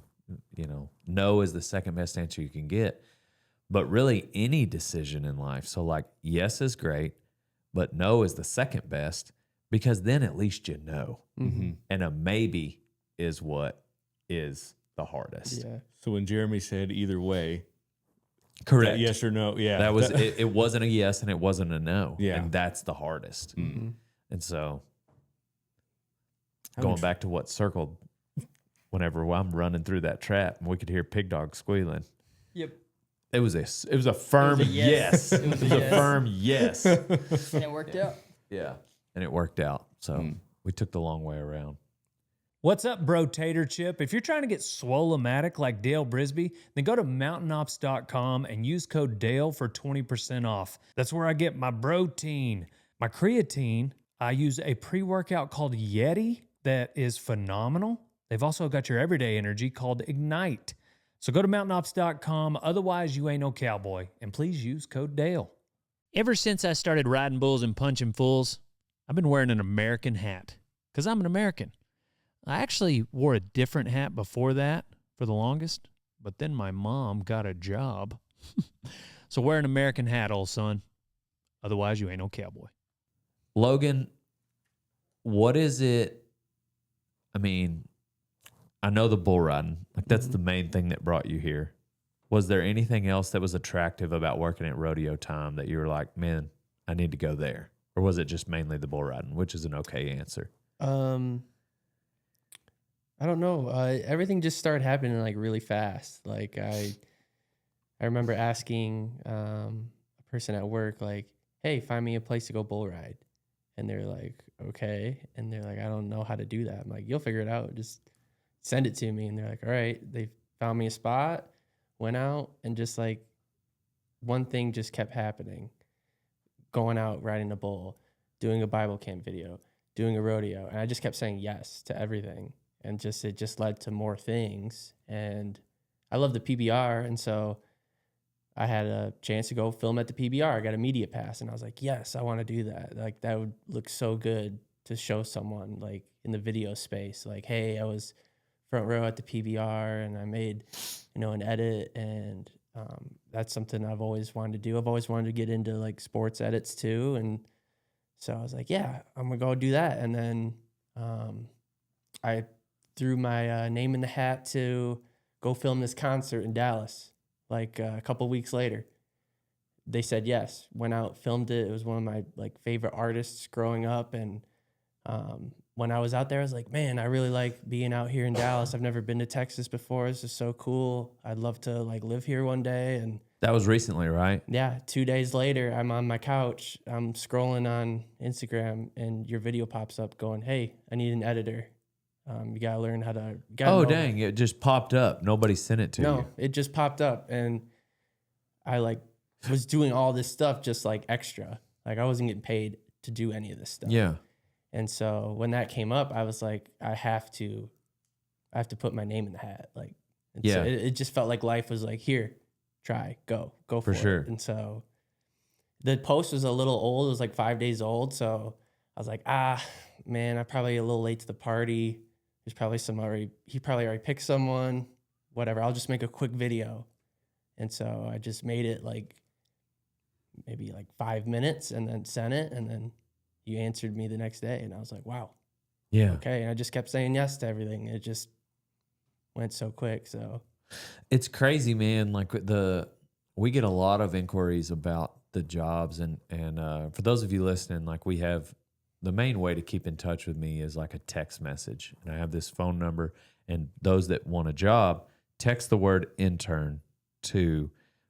no is the second best answer you can get. But really any decision in life. So like, yes is great, but no is the second best because then at least you know. Mm-hmm. And a maybe is what is the hardest. Yeah. So when Jeremy said either way, correct. Yes or no. Yeah. That was, it wasn't a yes and it wasn't a no. Yeah. And that's the hardest. Mm-hmm. And so, going back to what circled, whenever I'm running through that trap and we could hear Pig Dog squealing. Yep. It was a firm yes. It was a firm yes. And it worked out. Yeah. And it worked out. So we took the long way around. What's up, bro tater chip? If you're trying to get swole-o-matic like Dale Brisby, then go to mountainops.com and use code Dale for 20% off. That's where I get my protein. My creatine, I use a pre-workout called Yeti that is phenomenal. They've also got your everyday energy called Ignite. So go to mountainops.com. Otherwise, you ain't no cowboy. And please use code Dale. Ever since I started riding bulls and punching fools, I've been wearing an American hat because I'm an American. I actually wore a different hat before that for the longest, but then my mom got a job. So wear an American hat, old son. Otherwise, you ain't no cowboy. Logan, what is it? I mean, I know the bull riding. Like, that's the main thing that brought you here. Was there anything else that was attractive about working at Rodeo Time that you were like, man, I need to go there? Or was it just mainly the bull riding, which is an okay answer? I don't know. Everything just started happening like really fast. Like I remember asking a person at work, like, "Hey, find me a place to go bull ride," and they're like, "Okay," and they're like, "I don't know how to do that." I'm like, "You'll figure it out. Just send it to me." And they're like, "All right." They found me a spot, went out, and just like one thing just kept happening. Going out riding a bull, doing a Bible camp video, doing a rodeo, and I just kept saying yes to everything. And it just led to more things. And I love the PBR. And so I had a chance to go film at the PBR. I got a media pass. And I was like, yes, I want to do that. Like, that would look so good to show someone, like, in the video space. Like, hey, I was front row at the PBR and I made, an edit. And that's something I've always wanted to do. I've always wanted to get into, like, sports edits too. And so I was like, yeah, I'm going to go do that. And then I threw my name in the hat to go film this concert in Dallas, like a couple weeks later. They said yes, went out, filmed it. It was one of my like favorite artists growing up. And when I was out there, I was like, man, I really like being out here in Dallas. I've never been to Texas before. This is so cool. I'd love to like live here one day. And That was recently, right? yeah, 2 days later, I'm on my couch. I'm scrolling on Instagram and your video pops up going, hey, I need an editor. You got to learn how to... Dang, it just popped up. Nobody sent it to you. No, it just popped up. And I like was doing all this stuff just like extra. Like I wasn't getting paid to do any of this stuff. Yeah. And so when that came up, I was like, I have to put my name in the hat. Like, so it just felt like life was like, here, try, go for sure. it. And so the post was a little old. It was like 5 days old. So I was like, man, I'm probably a little late to the party. There's probably he probably already picked someone, whatever. I'll just make a quick video. And so I just made it like maybe like 5 minutes and then sent it. And then you answered me the next day. And I was like, wow. Yeah. Okay. And I just kept saying yes to everything. It just went so quick. So it's crazy, man. Like we get a lot of inquiries about the jobs. And for those of you listening, like we have, the main way to keep in touch with me is like a text message. And I have this phone number, and those that want a job, text the word intern to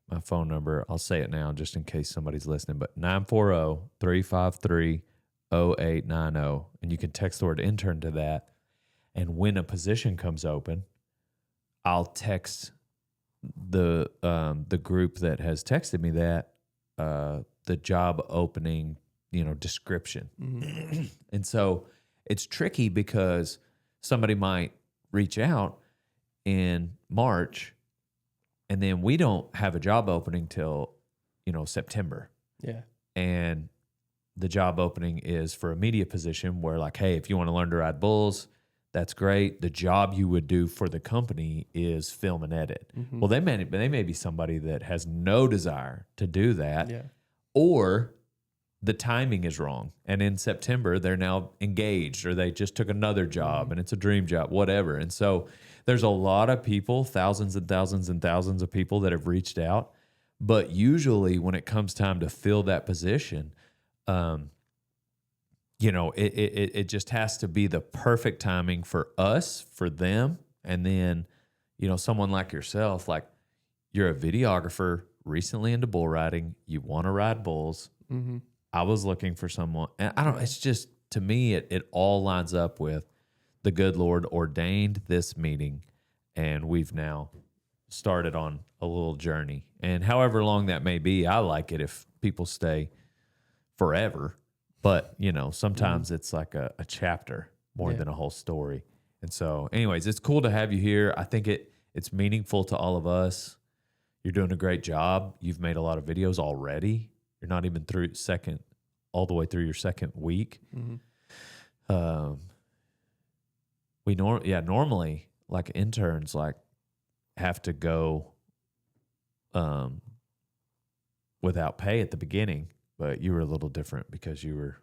my phone number. I'll say it now just in case somebody's listening, but 940-353-0890. And you can text the word intern to that. And when a position comes open, I'll text the group that has texted me that the job opening description. Mm-hmm. And so it's tricky because somebody might reach out in March and then we don't have a job opening till, September. yeah. And the job opening is for a media position where like, hey, if you want to learn to ride bulls, that's great. The job you would do for the company is film and edit. Mm-hmm. Well, they may be somebody that has no desire to do that. Yeah. Or the timing is wrong. And in September, they're now engaged or they just took another job and it's a dream job, whatever. And so there's a lot of people, thousands and thousands and thousands of people that have reached out. But usually when it comes time to fill that position, you know, it just has to be the perfect timing for us, for them. And then, you know, someone like yourself, like you're a videographer recently into bull riding. You want to ride bulls. Mm-hmm. I was looking for someone, and I don't, it's just, to me, it all lines up with the good Lord ordained this meeting, and we've now started on a little journey. And however long that may be, I like it if people stay forever. But, you know, sometimes it's like a chapter more than a whole story. And so, anyways, it's cool to have you here. I think it's meaningful to all of us. You're doing a great job. You've made a lot of videos already. You're not even all the way through your second week. Mm-hmm. Normally, like interns, like have to go without pay at the beginning, but you were a little different because you were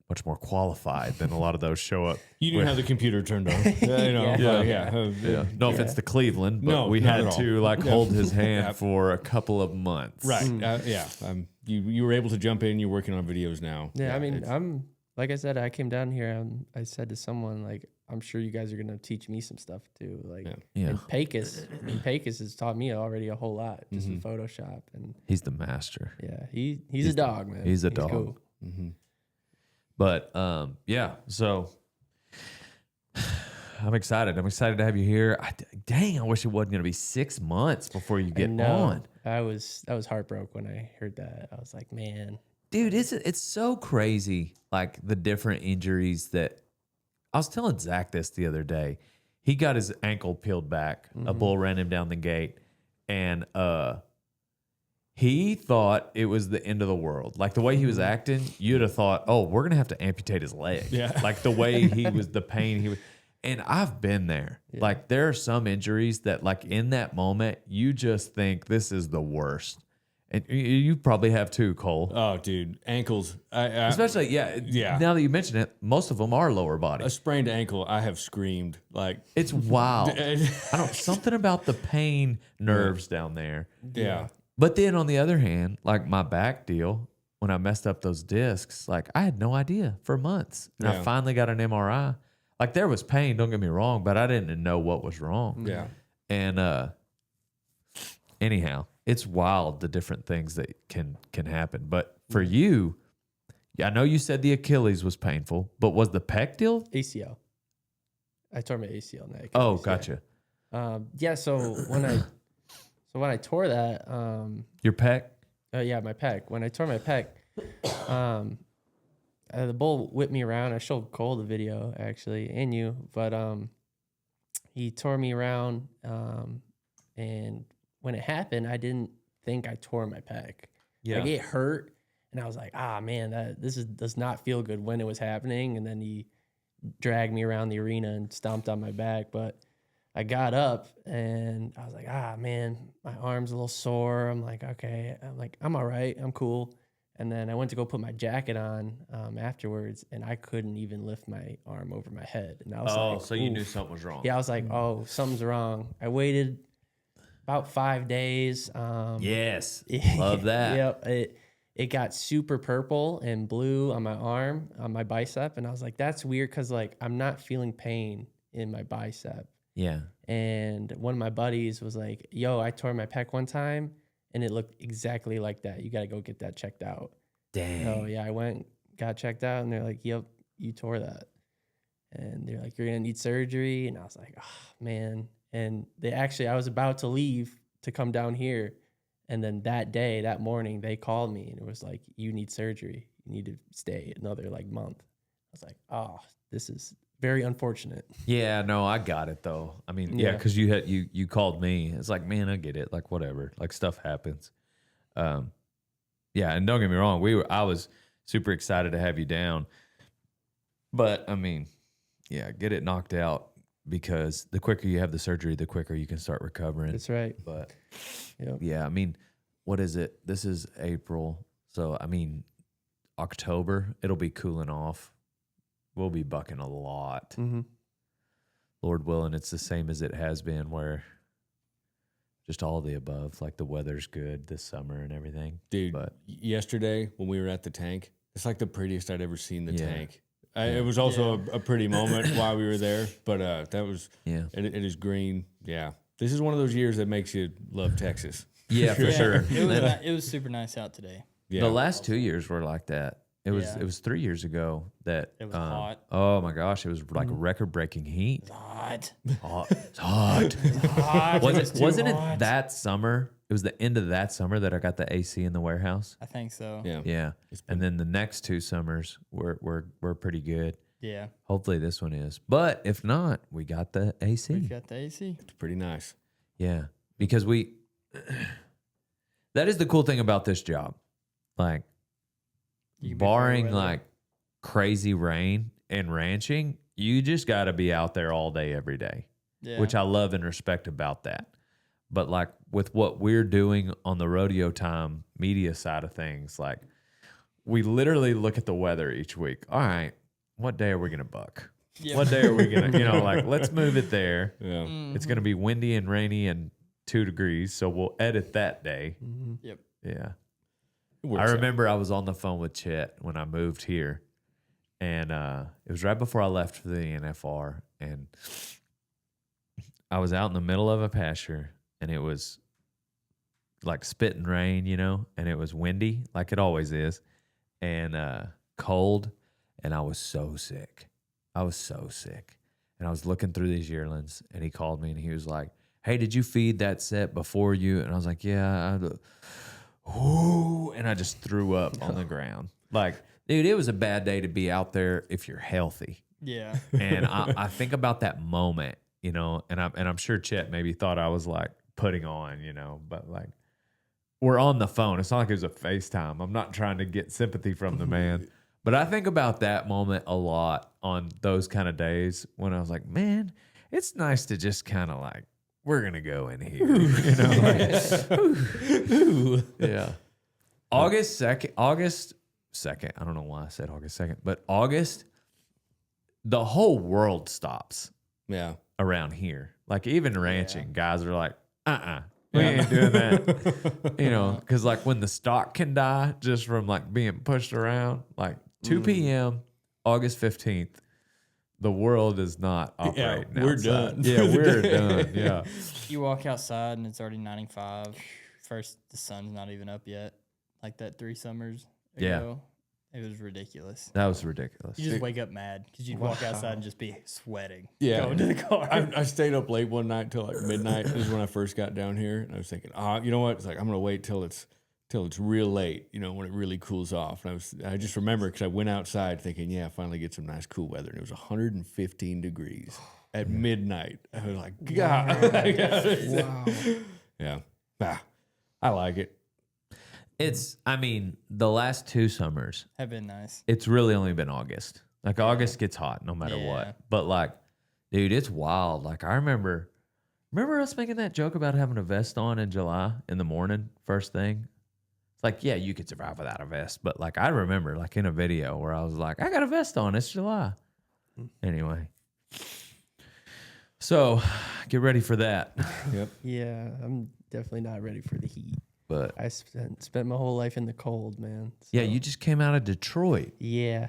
much more qualified than a lot of those show up. You didn't have the computer turned on. No offense to Cleveland, but No, we not had at all. to like hold his hand for a couple of months. Right. You were able to jump in. You're working on videos now. Yeah, I mean, I'm like I said, I came down here. I said to someone like, I'm sure you guys are gonna teach me some stuff too. Like, and Pecos has taught me already a whole lot just in Photoshop, and He's the master. yeah, he's a dog, man. He's a dog. Cool. But so I'm excited. I'm excited to have you here. I wish it wasn't going to be 6 months before you get on. I was heartbroken when I heard that. I was like, man, Dude, it's so crazy, like the different injuries that I was telling Zach this the other day. He got his ankle peeled back. A bull ran him down the gate, and he thought it was the end of the world. Like the way he was acting, you'd have thought, oh, we're going to have to amputate his leg. Yeah. Like the way he was, the pain he was. And I've been there. Yeah. Like there are some injuries that like in that moment, you just think this is the worst. And you probably have too, Cole. Oh, dude. Ankles. Especially, now that you mention it, most of them are lower body. A sprained ankle, I have screamed. Like it's wild. Something about the pain nerves down there. Yeah. But then on the other hand, like my back deal, when I messed up those discs, like I had no idea for months. And I finally got an MRI. Like there was pain, don't get me wrong, but I didn't know what was wrong. Yeah. And anyhow, it's wild the different things that can happen. But for you, I know you said the Achilles was painful, but was the pec deal? ACL. I tore my ACL neck. Oh, gotcha. So when I tore that, your pec? My pec. When I tore my pec, the bull whipped me around. I showed Cole the video actually, and you, but he tore me around, and when it happened, I didn't think I tore my pec. Yeah, like it hurt, and I was like, man, does not feel good when it was happening. And then he dragged me around the arena and stomped on my back, but I got up and I was like, man, my arm's a little sore. I'm like, okay. I'm all right. I'm cool. And then I went to go put my jacket on afterwards, and I couldn't even lift my arm over my head. And I was like, so you knew something was wrong. Yeah, I was like, something's wrong. I waited about 5 days. Yes, love that. Yep. It got super purple and blue on my arm, on my bicep. And I was like, that's weird because like I'm not feeling pain in my bicep. Yeah. And one of my buddies was like, yo, I tore my pec one time and it looked exactly like that. You got to go get that checked out. Dang. So yeah, I went, got checked out, and they're like, yep, you tore that. And they're like, you're going to need surgery. And I was like, oh, man. And I was about to leave to come down here. And then that morning, they called me and it was like, you need surgery. You need to stay another like month. I was like, oh, this is very unfortunate. Yeah, no, I got it though. I mean, because you called me. It's like, man, I get it. Like whatever, like stuff happens. And don't get me wrong, I was super excited to have you down. But I mean, get it knocked out, because the quicker you have the surgery, the quicker you can start recovering. That's right. But I mean, what is it? This is April. So I mean, October, it'll be cooling off. We'll be bucking a lot. Mm-hmm. Lord willing, it's the same as it has been, where just all the above. Like the weather's good this summer and everything. Dude, but yesterday when we were at the tank, It's like the prettiest I'd ever seen the tank. It was also a pretty moment while we were there, but that was it is green. Yeah, this is one of those years that makes you love Texas. Yeah, for sure. It was super nice out today. Yeah. The last 2 years were like that. It was 3 years ago that it was hot. Oh my gosh, it was like record breaking heat. It's hot. It's hot. Hot. Wasn't it that summer? It was the end of that summer that I got the AC in the warehouse. I think so. Yeah. Yeah. And then the next 2 summers were pretty good. Yeah. Hopefully this one is. But if not, we got the AC. We got the AC. It's pretty nice. Yeah. Because that is the cool thing about this job. Like, barring like crazy rain and ranching, you just got to be out there all day, every day, which I love and respect about that. But like with what we're doing on the rodeo time media side of things, like we literally look at the weather each week. All right, what day are we going to buck? Yeah. What day are we going to, like, let's move it there. Yeah. It's going to be windy and rainy and 2 degrees. So we'll edit that day. Yep. Yeah. I remember I was on the phone with Chet when I moved here, and it was right before I left for the NFR, and I was out in the middle of a pasture, and it was like spitting rain, and it was windy, like it always is, and cold, and I was so sick. And I was looking through these yearlings, and he called me, and he was like, "Hey, did you feed that set before you?" And I was like, "Yeah, Ooh, and I just threw up on the ground. Like, dude, it was a bad day to be out there if you're healthy. Yeah. And I think about that moment, and I'm sure Chet maybe thought I was like putting on, but like we're on the phone. It's not like it was a FaceTime. I'm not trying to get sympathy from the man. But I think about that moment a lot on those kind of days when I was like, man, it's nice to just kind of like, we're going to go in here. Yeah. August 2nd. I don't know why I said August 2nd, but August, the whole world stops. Yeah. Around here. Like even ranching, guys are like, we ain't doing that. Because like when the stock can die just from like being pushed around, like 2 p.m., August 15th, the world is not operating. Yeah, we're done. Yeah, we're done. Yeah. You walk outside and it's already 95. First, the sun's not even up yet. Like that 3 summers ago. It was ridiculous. That was ridiculous. You just wake up mad because you'd walk outside and just be sweating. Yeah. Going to the car. I stayed up late one night till like midnight. This is when I first got down here. And I was thinking, you know what? It's like, I'm going to wait till it's real late, when it really cools off. And I just remember because I went outside thinking, finally get some nice cool weather. And it was 115 degrees at midnight. I was like, God. Wow. Yeah. I like it. The last 2 summers have been nice. It's really only been August. Like August gets hot no matter what. But like, dude, it's wild. Like I remember us making that joke about having a vest on in July in the morning, first thing. It's like, yeah, you could survive without a vest. But like, I remember like in a video where I was like, I got a vest on. It's July. Anyway. So get ready for that. Yep. Yeah, I'm definitely not ready for the heat. But I spent my whole life in the cold, man. So. Yeah, you just came out of Detroit. Yeah.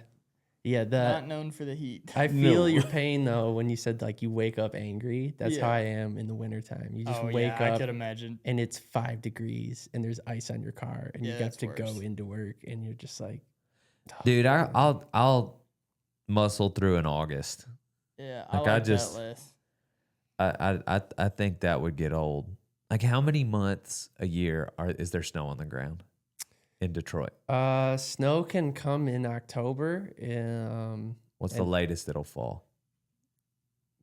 Yeah, not known for the heat. I feel your pain though when you said like you wake up angry. That's how I am in the wintertime. You just wake up. I could imagine. And it's 5 degrees and there's ice on your car and you got to go into work and you're just like, dude, I'll muscle through in August. Yeah, that list. I think that would get old. Like how many months a year is there snow on the ground in Detroit? Snow can come in October. What's the latest it'll fall?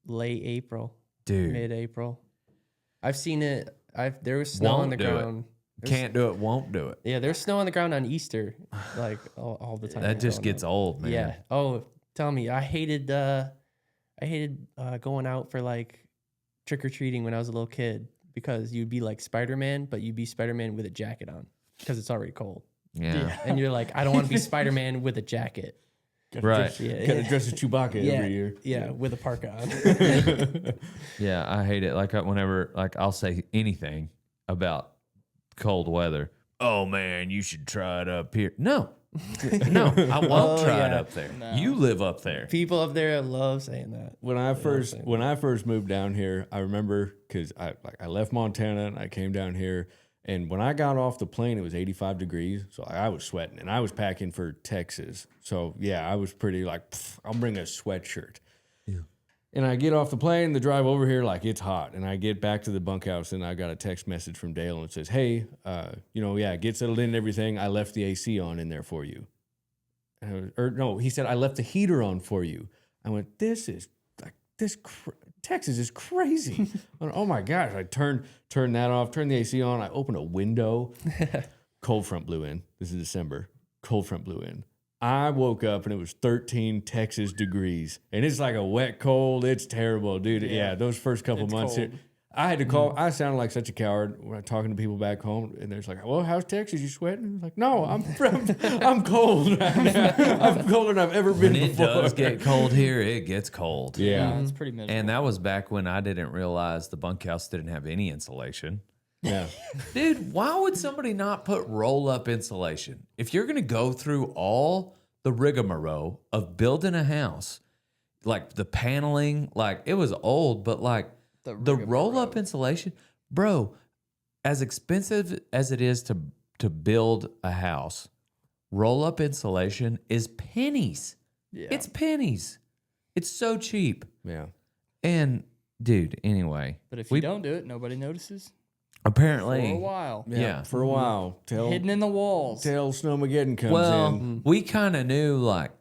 Late April. Dude. Mid-April. I've seen it. There was snow on the ground. Can't do it, won't do it. Yeah, there's snow on the ground on Easter, like all the time. That just gets old, man. Yeah. Oh, tell me, I hated going out for like trick-or-treating when I was a little kid. Because you'd be like Spider-Man, but you'd be Spider-Man with a jacket on because it's already cold. Yeah. And you're like, I don't want to be Spider-Man with a jacket. Right. Gotta dress as Chewbacca every year. Yeah, with a parka on. Yeah, I hate it. Like whenever I'll say anything about cold weather. Oh man, you should try it up here. No, No, I won't Oh, try it yeah. up there. No. You live up there. People up there love saying that. When I first moved down here, I remember because I left Montana and I came down here, and when I got off the plane, it was 85 degrees, so I was sweating, and I was packing for Texas. So yeah, I was pretty like, I'll bring a sweatshirt. Yeah. And I get off the plane, the drive over here, like it's hot, and I get back to the bunkhouse, and I got a text message from Dale, and it says, "Hey, get settled in and everything. I left the AC on in there for you." He said, "I left the heater on for you." I went, Texas is crazy. I went, oh my gosh. I turned that off, turned the AC on. I opened a window. Cold front blew in. This is December. Cold front blew in. I woke up and it was 13 Texas degrees. And it's like a wet cold. It's terrible, dude. Yeah, those first couple months here. I had to call. I sounded like such a coward when I'm talking to people back home, and they're like, "Well, how's Texas? You sweating?" I'm like, "No, I'm cold right now. I'm colder than I've ever been When it before." does get cold here, it gets cold. Yeah. It's pretty miserable. And that was back when I didn't realize the bunkhouse didn't have any insulation. Yeah. Dude, why would somebody not put roll-up insulation? If you're going to go through all the rigmarole of building a house, like the paneling, like it was old, but like the roll-up insulation, bro, as expensive as it is to build a house, roll-up insulation is pennies. Yeah. It's pennies. It's so cheap. Yeah. And dude, anyway, But if you don't do it, nobody notices apparently for a while. Yeah. For a while. Hidden in the walls. Till Snowmageddon comes Well, in. we kind of knew like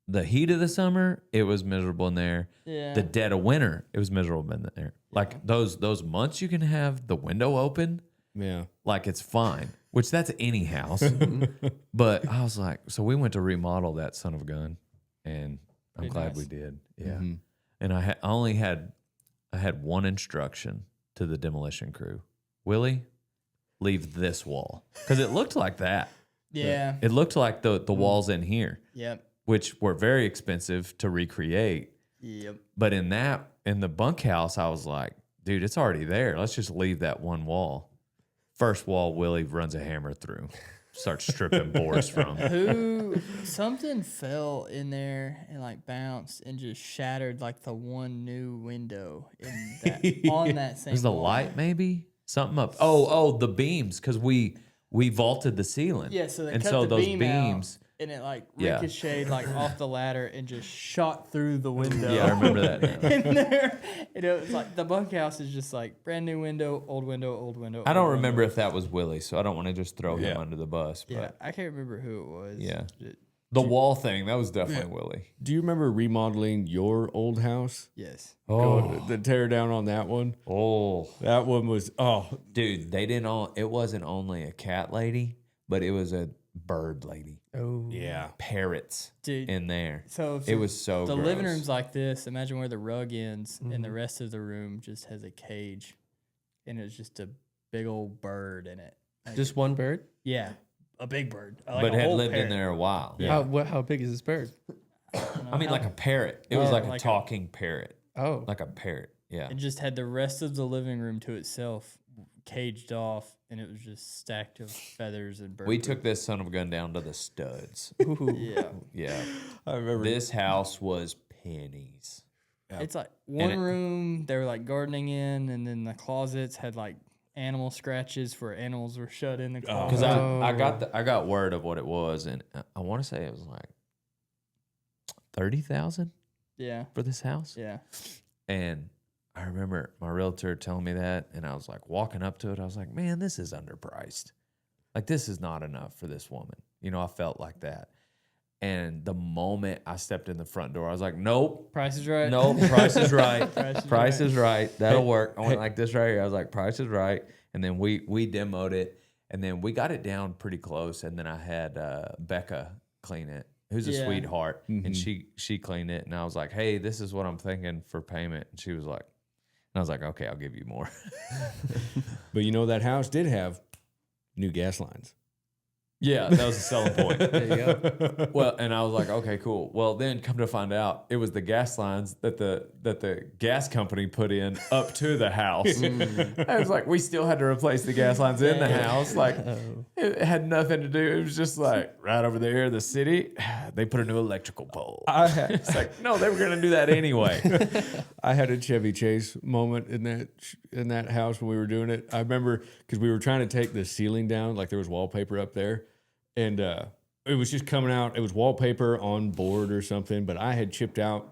the heat of the summer, it was miserable in there. Yeah. The dead of winter, it was miserable in there. Like those months you can have the window open, Yeah. like it's fine, which that's any house. But I was like, so we went to remodel that son of a gun, and I'm Pretty glad nice. we did. Yeah. And I had one instruction to the demolition crew. Willie, leave this wall. Because it looked like that. Yeah. It looked like the walls in here, Yep. which were very expensive to recreate. Yep. But in the bunkhouse, I was like, dude, it's already there. Let's just leave that one wall. First wall, Willie runs a hammer through, starts stripping boards from. Something fell in there and like bounced and just shattered like the one new window in that on that same. Was the wall. light maybe something up? Oh, the beams because we vaulted the ceiling. Yeah, so they and cut so the those beam beams. out, and it like Yeah. ricocheted like off the ladder and just shot through the window. Yeah, I remember that. in there, and it was like the bunkhouse is just like brand new window, old window, old window. I don't old remember window. if that was Willie, so I don't want to just throw him Yeah. under the bus. But Yeah, I can't remember who it was. Yeah. It- the wall thing, that was definitely Willie. Do you remember remodeling your old house? yes. The tear down on that one? Oh, That one was, dude, they didn't all. It wasn't only a cat lady, but it was a bird lady. Oh, yeah. Parrots Dude, in there. So if It was so. the gross. living room's like this. Imagine where the rug ends, and the rest of the room just has a cage, and it's just a big old bird in it. Like, just one bird? yeah, a big bird. Like but a had whole lived in parrot. there a while. How big is this bird? I mean, like a parrot. It was like a like a- talking parrot, Oh, like a parrot. Yeah. It just had the rest of the living room to itself, caged off, and it was just stacked of feathers and birds. We took this son of a gun down to the studs. Yeah, Yeah. I remember. This house was pennies. it's like one it- room they were like gardening in, and then the closets had like animal scratches where animals were shut in the closet. Because I got word of what it was, and I want to say it was like 30,000 yeah, for this house. yeah. And I remember my realtor telling me that, and I was like walking up to it. I was like, man, this is underpriced. Like, this is not enough for this woman. You know, I felt like that. And the moment I stepped in the front door, I was like, nope. Price is right. Nope, price is right. Price is Price right. is right. That'll work. I went like this right here. I was like, price is right. And then we demoed it, and then we got it down pretty close. And then I had Becca clean it, who's a Yeah. sweetheart, and she cleaned it. And I was like, hey, this is what I'm thinking for payment. And she was like, and I was like, okay, I'll give you more. But you know, that house did have new gas lines. Yeah, that was a selling point. There you go. Well, and I was like, okay, cool. Well, then come to find out, it was the gas lines that the gas company put in up to the house. I was like, we still had to replace the gas lines in the house. Like, it had nothing to do. It was just like right over there, the city. They put a new electrical pole. It's like, no, they were gonna do that anyway. I had a Chevy Chase moment in that house when we were doing it. I remember because we were trying to take the ceiling down, like there was wallpaper up there, and it was just coming out. It was wallpaper on board or something, but I had chipped out.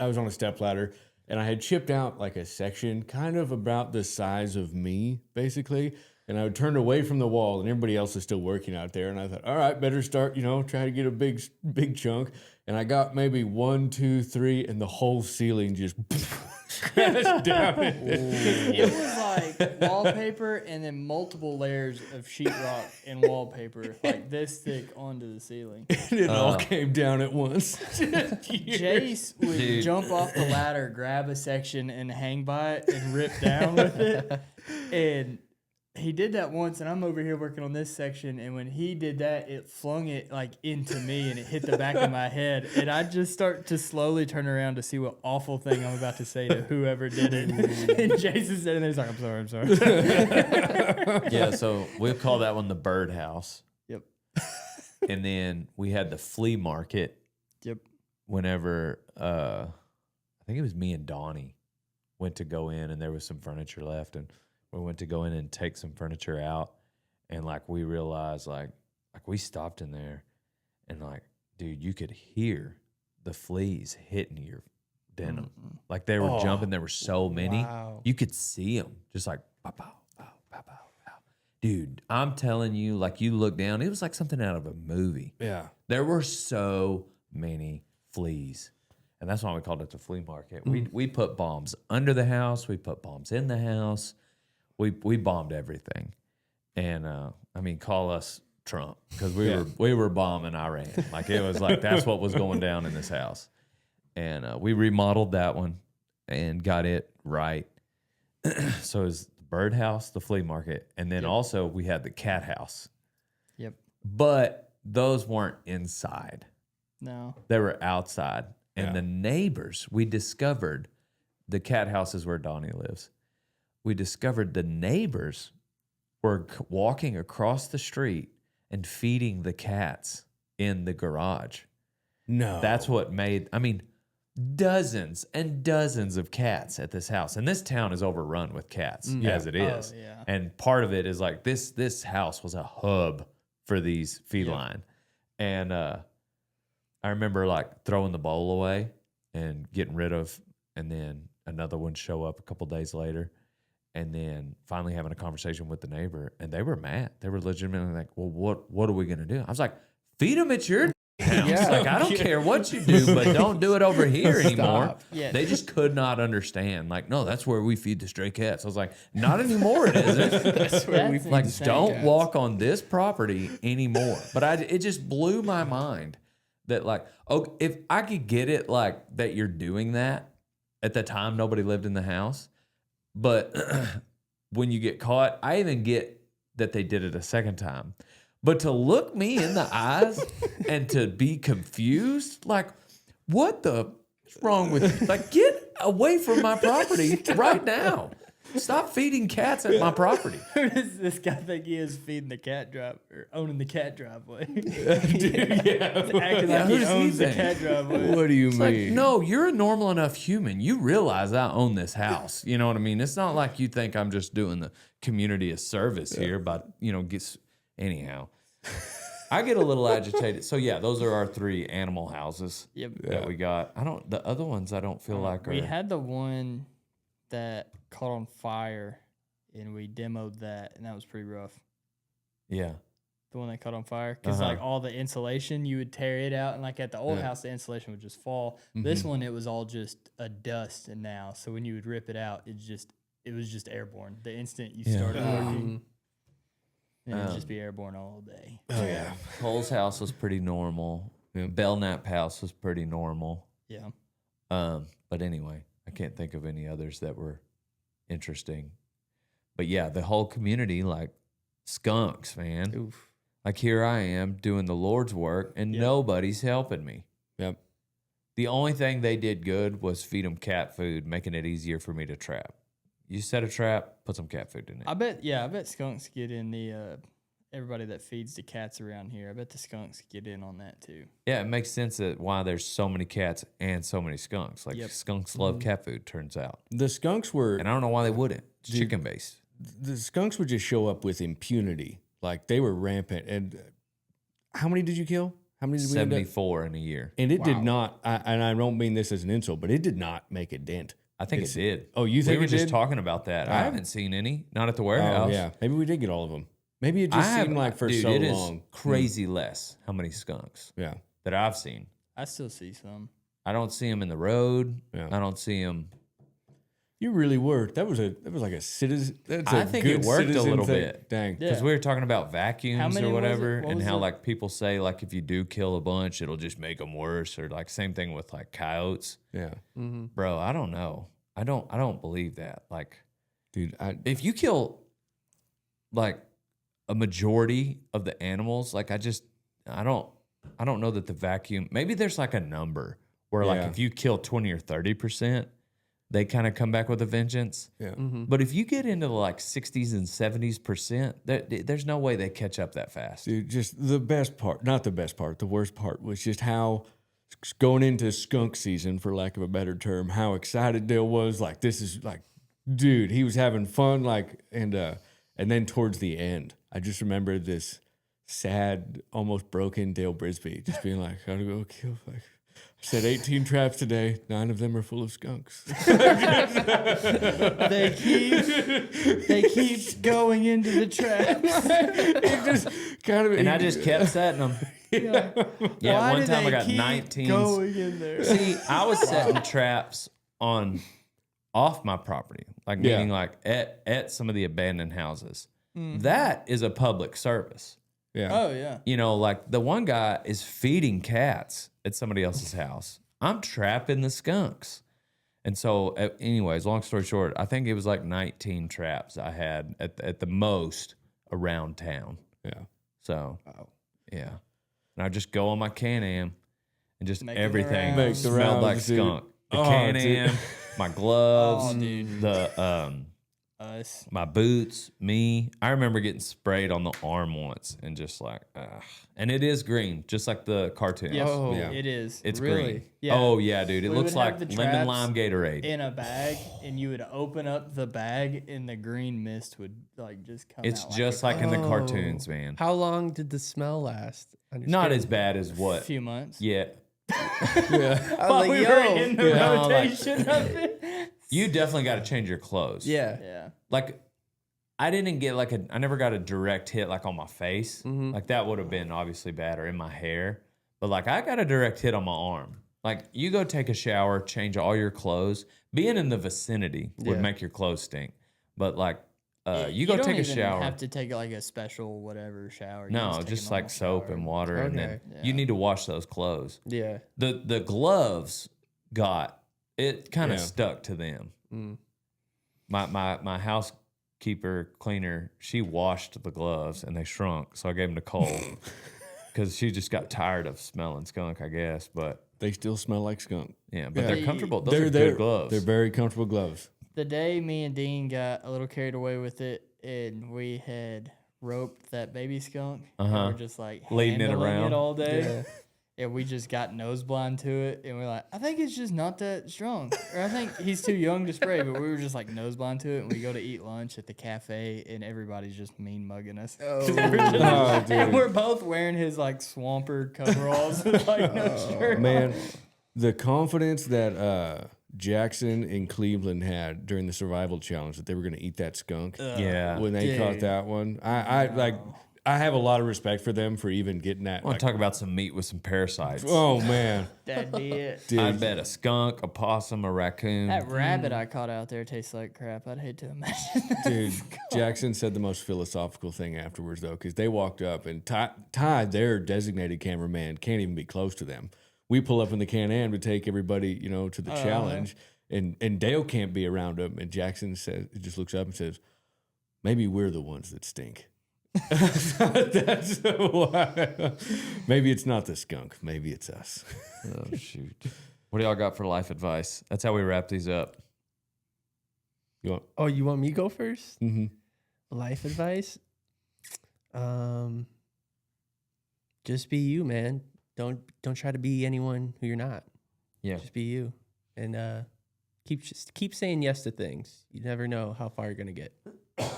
I was on a stepladder, and I had chipped out like a section, kind of about the size of me, basically. And I would turn away from the wall, and everybody else is still working out there. And I thought, all right, better start, try to get a big chunk. And I got maybe 1, 2, 3, and the whole ceiling just crashed down. It was like wallpaper and then multiple layers of sheetrock and wallpaper, like this thick onto the ceiling. And it all came down at once. Jace would jump off the ladder, grab a section, and hang by it and rip down with it. And he did that once, and I'm over here working on this section, and when he did that, it flung it like into me, and it hit the back of my head, and I just start to slowly turn around to see what awful thing I'm about to say to whoever did it. And Jason's sitting there, he's like, I'm sorry. Yeah, so we'll call that one the birdhouse. Yep. And then we had the flea market. Yep. Whenever I think it was me and Donnie went to go in, and there was some furniture left, and we went to go in and take some furniture out, and like we realized like we stopped in there, and like, dude, you could hear the fleas hitting your denim. Like they were jumping. There were so many. Wow. You could see them just like pow, pow, pow, pow, pow, pow. Dude, I'm telling you, like you look down, it was like something out of a movie. Yeah. There were so many fleas. And that's why we called it the flea market. We put bombs under the house. We put bombs in the house. We bombed everything. And I mean, call us Trump, because we were bombing Iran. Like it was like that's what was going down in this house. And we remodeled that one and got it right. So it was the birdhouse, the flea market, and then also we had the cat house. Yep. But those weren't inside. No. They were outside. And the neighbors, we discovered the cat house is where Donnie lives. We discovered the neighbors were walking across the street and feeding the cats in the garage. No. That's what made, I mean, dozens and dozens of cats at this house. And this town is overrun with cats as it is. Oh, yeah. And part of it is like this house was a hub for these feline. And I remember like throwing the bowl away and getting rid of, and then another one show up a couple days later. And then finally having a conversation with the neighbor, and they were mad. They were legitimately like, well, what are we going to do? I was like, feed them at your house. Like, I don't care what you do, but don't do it over here anymore. Yeah. They just could not understand. Like, no, that's where we feed the stray cats. I was like, not anymore, it isn't. That's where we That's Like, insane. don't walk on this property anymore. But it just blew my mind that like, oh, if I could get it like that you're doing that at the time nobody lived in the house. But when you get caught, I even get that they did it a second time. But to look me in the eyes and to be confused, like, what's wrong with you? Like, get away from my property right now. Stop feeding cats at my property. Who does this guy think he is feeding the cat drive or owning the cat driveway? Dude, Acting like who he does he owns the think? cat driveway. What do you It's mean? like, no, you're a normal enough human. You realize I own this house. You know what I mean? It's not like you think I'm just doing the community a service here, but anyhow. I get a little agitated. So yeah, those are our 3 animal houses that we got. The other ones I don't feel like are. We had the one that caught on fire, and we demoed that, and that was pretty rough. Yeah. The one that caught on fire, because like all the insulation, you would tear it out, and like at the old house, the insulation would just fall. This one, it was all just a dust, and now so when you would rip it out, it was just airborne. The instant you started working, and it'd just be airborne all day. Oh, yeah. Cole's house was pretty normal. Belknap house was pretty normal. Yeah. But anyway, I can't think of any others that were interesting. But yeah, the whole community, like skunks, man. Oof. Like here I am doing the Lord's work and nobody's helping me. Yep. The only thing they did good was feed them cat food, making it easier for me to trap. You set a trap, put some cat food in it. I bet skunks get in the everybody that feeds the cats around here. I bet the skunks get in on that too. Yeah, it makes sense that why there's so many cats and so many skunks. Like skunks love cat food, turns out. The skunks were, And I don't know why they wouldn't. It's chicken based. the skunks would just show up with impunity. Like they were rampant. And how many did you kill? How many did we end up? 74 in a year. And it did not, and I don't mean this as an insult, but it did not make a dent. I think it did. Oh, you think we were it just did? talking about that. I haven't seen any. Not at the warehouse. Oh, yeah. Maybe we did get all of them. Maybe it just seemed like for so it long. is crazy less how many skunks Yeah. that I've seen. I still see some. I don't see them in the road. Yeah. I don't see them. You really were. That was like a citizen. That's a I think it good worked a citizen little thing. bit. Dang. Yeah. Because we were talking about vacuums many or was it? whatever, What and was how it? like people say like if you do kill a bunch, it'll just make them worse, or like same thing with like coyotes. Yeah. Bro, I don't know. I don't believe that. Like, Dude, if you kill like a majority of the animals, like I don't know that the vacuum. Maybe there's like a number where like Yeah. if you kill 20 or 30%, they kind of come back with a vengeance. yeah. But if you get into the like 60s and 70s%, there's no way they catch up that fast. Dude, just the best part, not the best part, the worst part was just how going into skunk season, for lack of a better term, how excited Dale was. Like, this is like, dude, he was having fun. Like, and then towards the end, I just remember this sad, almost broken Dale Brisby just being like, gotta go kill. Like, I said 18 traps today, 9 of them are full of skunks. They keep going into the traps. It just kind of, And I just kept setting them. Yeah, Why one do time I they got keep 19. going in there? See, I was setting traps off my property, like Yeah. meaning like at some of the abandoned houses. That is a public service. yeah. Oh yeah. You know, like the one guy is feeding cats at somebody else's house. I'm trapping the skunks. And so, anyways, long story short, I think it was like 19 traps I had at the most around town. Yeah. So, yeah. And I just go on my Can-Am and just Make the everything rounds. Make the smelled like rounds, dude. skunk. The Oh, Can-Am, my gloves, Oh, dude. the Us. my boots, me. I remember getting sprayed on the arm once and just like, ugh. And it is green, just like the cartoon. Yes, Oh, yeah. it is. It's Really? green. Yeah. Oh, yeah, dude. It We looks would have like the lemon traps lime Gatorade. in a bag, and you would open up the bag, and the green mist would like just come It's out. just like like in the Oh. cartoons, man. How long did the smell last? on your Not skin? as bad as a what? few months. Yeah. I was While like, we yo. were in the Yeah, like- rotation of it. You definitely got to change your clothes. Yeah. Yeah. Like, I didn't get I never got a direct hit like on my face. Mm-hmm. Like, that would have been obviously bad, or in my hair. But like, I got a direct hit on my arm. Like, you go take a shower, change all your clothes. Being in the vicinity would Yeah. make your clothes stink. But like, you go don't take a even shower. Have to take like a special whatever shower. You No, take a just normal like soap shower. and water, and then Okay. you need to wash those clothes. Yeah. The gloves got it kind of Yeah. stuck to them. Mm. My housekeeper cleaner, she washed the gloves and they shrunk, so I gave them to Cole because she just got tired of smelling skunk, I guess. But They still smell like skunk. yeah, but Yeah. they're comfortable. Those They're are good gloves. They're very comfortable gloves. The day me and Dean got a little carried away with it, and we had roped that baby skunk, and Uh-huh. we're just like Leading it handling around. all day. Yeah. And we just got nose blind to it, and we're like, I think it's just not that strong, or I think he's too young to spray. But we were just like nose blind to it, and we go to eat lunch at the cafe, and everybody's just mean mugging us. Oh. And dude. we're both wearing his like swamper coveralls with like no shirt. Man, the confidence that Jackson and Cleveland had during the survival challenge that they were going to eat that skunk yeah. when they caught dude. that one. I have a lot of respect for them for even getting that. I want to talk about some meat with some parasites. Oh man, That'd be it. dude. I bet a skunk, a possum, a raccoon. That rabbit I caught out there tastes like crap. I'd hate to imagine that. Dude, Jackson said the most philosophical thing afterwards, though, because they walked up and Ty, their designated cameraman, can't even be close to them. We pull up in the Can-Am to take everybody, to the challenge, and Dale can't be around them. And Jackson says, just looks up and says, "Maybe we're the ones that stink." That's why. Maybe it's not the skunk. Maybe it's us. Oh, shoot. What do y'all got for life advice? That's how we wrap these up. You want? Oh, you want me to go first? Mm-hmm. Life advice? Just be you, man. Don't try to be anyone who you're not. Yeah. Just be you, and keep saying yes to things. You never know how far you're gonna get. Like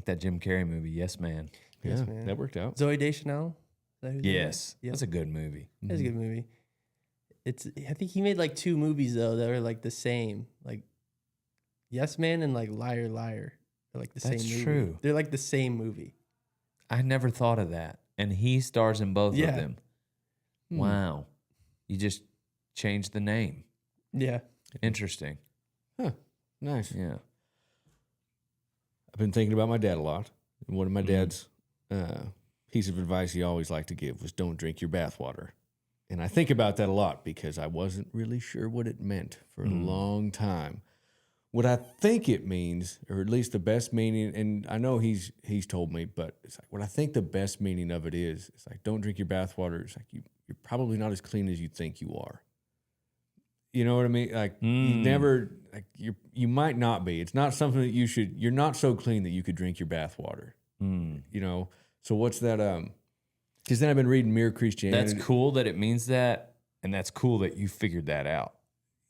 that Jim Carrey movie, Yes Man. Yes, Yeah, man. that worked out. Zoe Deschanel. Is that who's in it? Yes. Yep. That's a good movie. That's a good movie. I think he made like 2 movies though that are like the same, like Yes Man and like Liar Liar. They're like the That's same movie. true. They're like the same movie. I never thought of that. And he stars in both Yeah. of them. Wow. You just changed the name. Yeah. Interesting. Huh. Nice. Yeah. I've been thinking about my dad a lot. And one of my dad's piece of advice he always liked to give was don't drink your bathwater. And I think about that a lot because I wasn't really sure what it meant for a long time. What I think it means, or at least the best meaning, and I know he's told me, but it's like what I think the best meaning of it is, it's like don't drink your bathwater. It's like you're probably not as clean as you think you are. You know what I mean? Like you never, like you might not be. It's not something that you're not so clean that you could drink your bathwater. You know? So what's that? Because then I've been reading Mere Christianity. That's cool that it means that. And that's cool that you figured that out.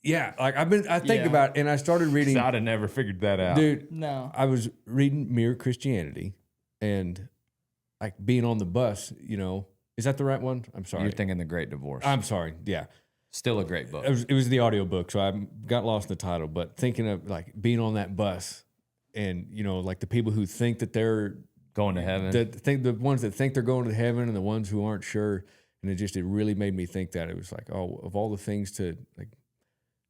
Yeah. Like I think Yeah. about, and I started reading. I'd have never figured that out. Dude, No. I was reading Mere Christianity and like being on the bus, you know, is that the right one? I'm sorry. You're thinking The Great Divorce. I'm sorry. Yeah. Still a great book. It was the audiobook, so I got lost in the title, but thinking of like being on that bus and, you know, like the people who think that they're Going to heaven. the ones that think they're going to heaven and the ones who aren't sure. And it really made me think that it was like, oh, of all the things to like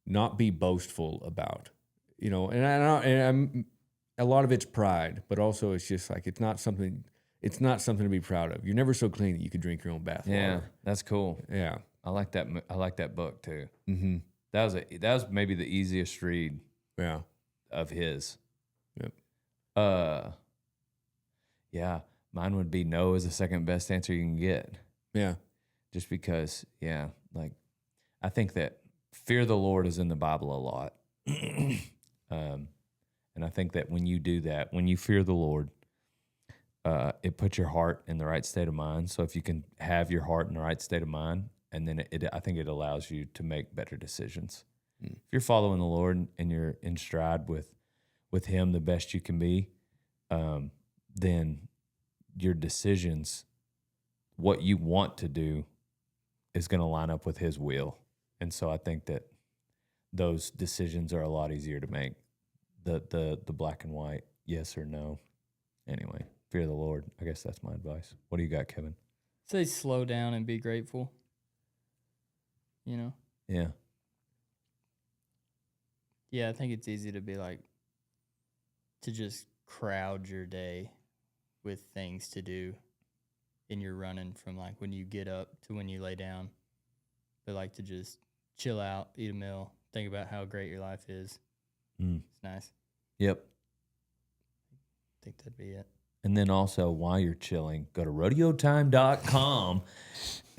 not be boastful about, you know, and a lot of it's pride, but also it's just like, it's not something to be proud of. You're never so clean that you could drink your own bath Yeah, water. that's cool. Yeah. I like that. I like that book too. Mm-hmm. That was maybe the easiest read Yeah. of his. Yep. Yeah, mine would be no is the second best answer you can get. Yeah. Just because, yeah, like I think that fear the Lord is in the Bible a lot. And I think that when you do that, when you fear the Lord, it puts your heart in the right state of mind. So if you can have your heart in the right state of mind, and then I think it allows you to make better decisions. If you're following the Lord and you're in stride with Him the best you can be, then your decisions, what you want to do, is going to line up with His will. And so I think that those decisions are a lot easier to make. The black and white, yes or no. Anyway, fear the Lord. I guess that's my advice. What do you got, Kevin? Say slow down and be grateful. You know? Yeah. Yeah, I think it's easy to be like, to just crowd your day with things to do in your running from like when you get up to when you lay down. But like to just chill out, eat a meal, think about how great your life is. It's nice. Yep. I think that'd be it. And then also, while you're chilling, go to rodeotime.com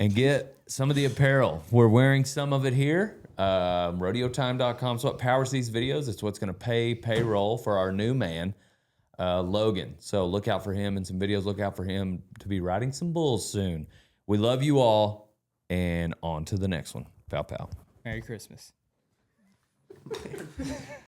and get some of the apparel. We're wearing some of it here. Rodeotime.com is what powers these videos. It's what's going to pay payroll for our new man, Logan. So look out for him in some videos. Look out for him to be riding some bulls soon. We love you all, and on to the next one. Pow, pow. Merry Christmas.